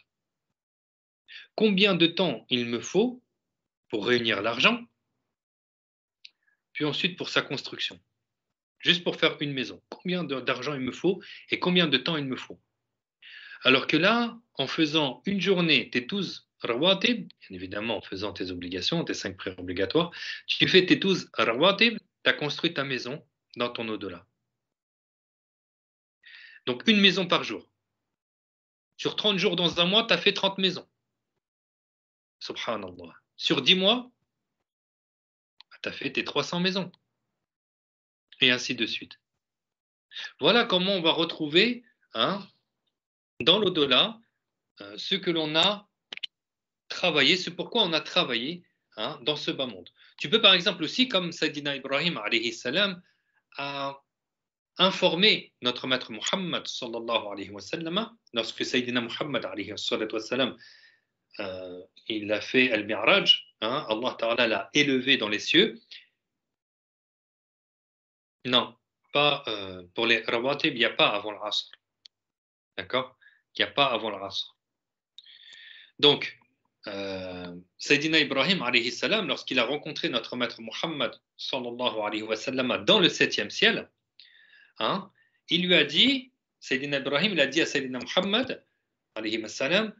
S1: combien de temps il me faut pour réunir l'argent, puis ensuite pour sa construction, juste pour faire une maison. Combien d'argent il me faut et combien de temps il me faut. Alors que là, en faisant une journée, tes 12 rawatib, bien évidemment en faisant tes obligations, tes 5 prières obligatoires, tu fais tes 12 rawatib, tu as construit ta maison dans ton au-delà. Donc une maison par jour. Sur 30 jours dans un mois, tu as fait 30 maisons. Subhanallah. Sur 10 mois, tu as fait tes 300 maisons. Et ainsi de suite. Voilà comment on va retrouver dans l'au-delà ce que l'on a travaillé, ce pourquoi on a travaillé dans ce bas monde. Tu peux par exemple aussi, comme Sayyidina Ibrahim alayhi salam, a informé notre maître Muhammad sallallahu alayhi wa sallam, lorsque Sayyidina Muhammad alayhi wa sallam, il a fait al-Mi'raj, Allah Ta'ala l'a élevé dans les cieux. Non, pas pour les rawatib, il n'y a pas avant le Asr. D'accord? Il n'y a pas avant le Asr. Donc, Sayyidina Ibrahim alayhi salam, lorsqu'il a rencontré notre maître Muhammad sallallahu alayhi wa sallam dans le 7e ciel, il lui a dit, Sayyidina Ibrahim, il a dit à Sayyidina Muhammad alayhi salam,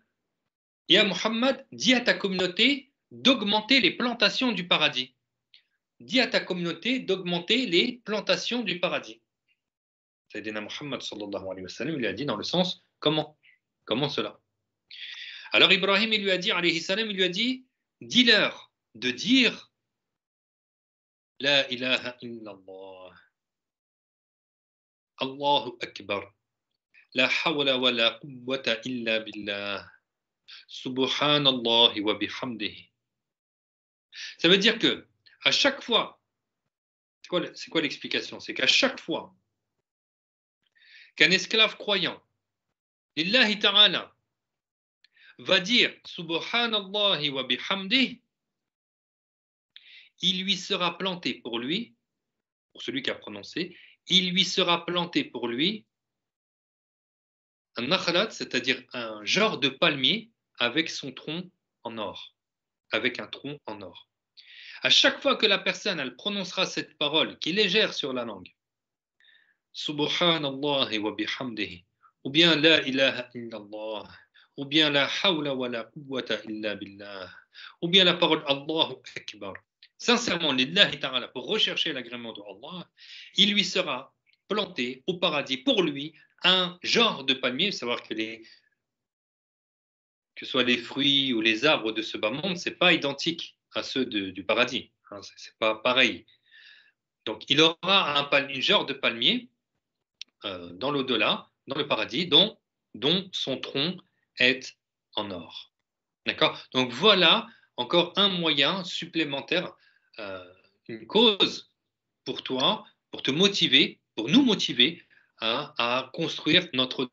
S1: Ya Muhammad, dis à ta communauté d'augmenter les plantations du paradis. Dis à ta communauté d'augmenter les plantations du paradis. Sayyidina Muhammad sallallahu alayhi wa sallam, il lui a dit dans le sens, comment cela? Alors Ibrahim, il lui a dit, alayhi salam, il lui a dit, dis-leur de dire La ilaha illallah, Allahu akbar, la hawla wa la quwwata illa billah, subhanallahi wa bihamdihi. Ça veut dire que à chaque fois, c'est quoi l'explication? C'est qu'à chaque fois qu'un esclave croyant, lillahi ta'ala, va dire subhanallahi wa bihamdihi, il lui sera planté pour lui, pour celui qui a prononcé, il lui sera planté pour lui un nakhlat, c'est-à-dire un genre de palmier avec son tronc en or, avec un tronc en or. À chaque fois que la personne elle prononcera cette parole qui est légère sur la langue, Subhanallah wa bihamdihi, ou bien La ilaha illallah, ou bien La hawla wa la quwwata illa billah, ou bien la parole Allahu Akbar, sincèrement, lillahi ta'ala, pour rechercher l'agrément de Allah, il lui sera planté au paradis pour lui un genre de palmier, savoir que que ce soit les fruits ou les arbres de ce bas monde, ce n'est pas identique à ceux du paradis. Hein, ce n'est pas pareil. Donc, il aura un genre de palmier dans l'au-delà, dans le paradis, dont son tronc est en or. D'accord? Donc, voilà encore un moyen supplémentaire, une cause pour toi, pour te motiver, pour nous motiver à construire notre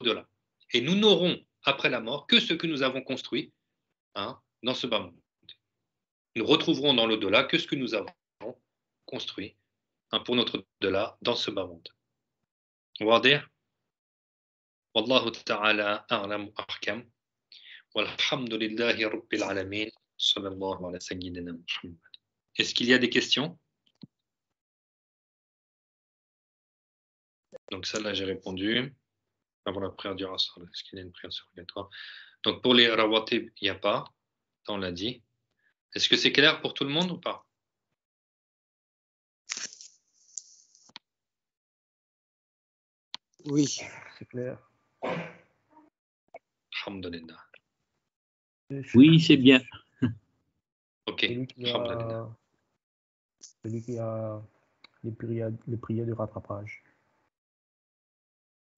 S1: au-delà. Et nous n'aurons après la mort que ce que nous avons construit dans ce bas monde. Nous retrouverons dans l'au-delà que ce que nous avons construit pour notre au-delà dans ce bas monde. واضح؟ والله تعالى أعلم وأحكم والحمد لله رب العالمين صلى الله على سيدنا محمد. Est-ce qu'il y a des questions? Donc ça là j'ai répondu. Avant la prière du Asr, est-ce qu'il y a une prière surrogatoire? Donc pour les rawatib, il n'y a pas, ça on l'a dit. Est-ce que c'est clair pour tout le monde ou pas?
S2: Oui, c'est clair.
S1: Alhamdulillah.
S4: Oui, c'est bien.
S1: Ok,
S2: Celui qui a les prières de rattrapage.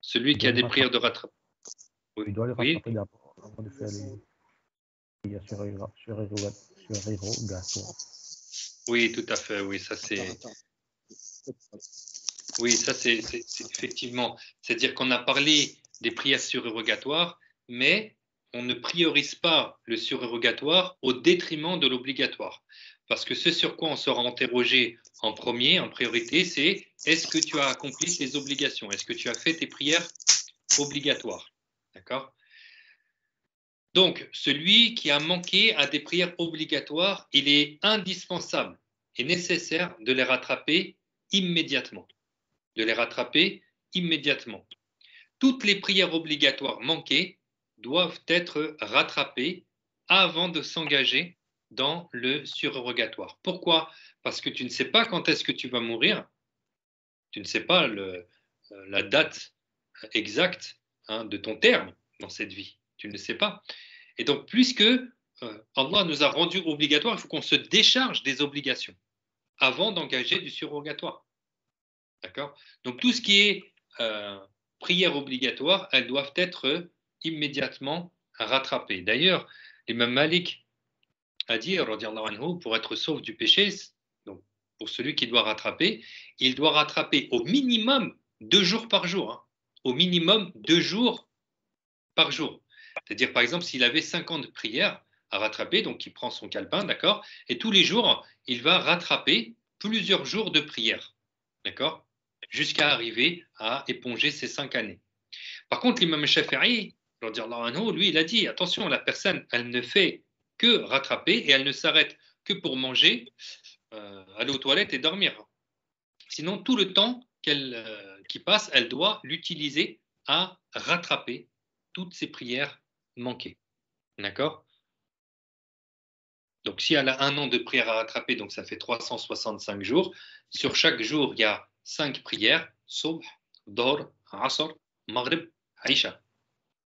S1: Celui qui a des prières de rattrapage.
S2: Il doit les rattraper d'abord avant de faire les prières surérogatoires.
S1: Oui, tout à fait, oui, ça c'est... Oui, ça c'est effectivement, c'est-à-dire qu'on a parlé des prières surérogatoires, mais on ne priorise pas le surérogatoire au détriment de l'obligatoire. Parce que ce sur quoi on sera interrogé en premier, en priorité, c'est est-ce que tu as accompli tes obligations? Est-ce que tu as fait tes prières obligatoires? D'accord? Donc, celui qui a manqué à des prières obligatoires, il est indispensable et nécessaire de les rattraper immédiatement. De les rattraper immédiatement. Toutes les prières obligatoires manquées doivent être rattrapées avant de s'engager dans le surérogatoire. Pourquoi? Parce que tu ne sais pas quand est-ce que tu vas mourir, tu ne sais pas la date exacte de ton terme dans cette vie, tu ne le sais pas. Et donc, puisque Allah nous a rendu obligatoire, il faut qu'on se décharge des obligations avant d'engager du surérogatoire. D'accord? Donc, tout ce qui est prières obligatoires, elles doivent être immédiatement rattrapées. D'ailleurs, l'imam Malik a dit, radiallahu anhu, pour être sauf du péché, donc pour celui qui doit rattraper, il doit rattraper au minimum 2 jours par jour. Hein. Au minimum 2 jours par jour. C'est-à-dire, par exemple, s'il avait 50 prières à rattraper, donc il prend son calepin, d'accord, et tous les jours, il va rattraper plusieurs jours de prières, d'accord, jusqu'à arriver à éponger ces 5 années. Par contre, l'imam Shafi'i, lui, il a dit, attention, la personne, elle ne fait que rattraper et elle ne s'arrête que pour manger, aller aux toilettes et dormir. Sinon, tout le temps qui passe, elle doit l'utiliser à rattraper toutes ces prières manquées. D'accord? Donc, si elle a 1 an de prières à rattraper, donc ça fait 365 jours. Sur chaque jour, il y a 5 prières. Subh, Dor, Asr, Maghrib, Aïcha.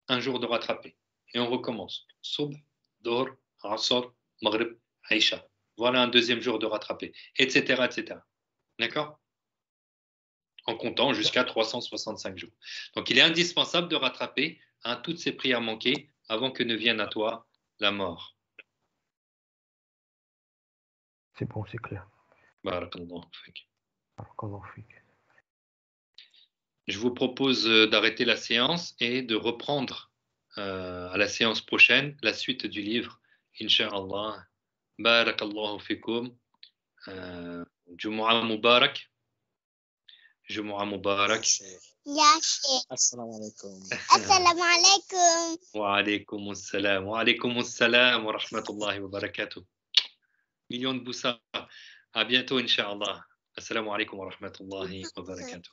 S1: 1 jour de rattraper. Et on recommence. Subh, Dor, Asr, Maghrib, Aïcha. Voilà un 2e jour de rattraper. Etc. etc. D'accord? En comptant jusqu'à 365 jours. Donc, il est indispensable de rattraper toutes ces prières manquées avant que ne vienne à toi la mort.
S2: C'est bon, c'est clair.
S1: Barakallahu fik.
S2: Barakallahu fik.
S1: Je vous propose d'arrêter la séance et de reprendre à la séance prochaine la suite du livre, Inch'Allah. Barakallahu fikum. Jumu'ah Mubarak. Jumu'ah Mubarak.
S3: Ya Sheikh.
S5: Assalamu alaikum.
S3: Assalamu alaikum.
S1: Wa alaykum assalam. Wa alaykum assalam wa rahmatullahi wa barakatuh. Millions de boussas. À bientôt, Inch'Allah. Assalamu alaikum wa rahmatullahi wa barakatuh.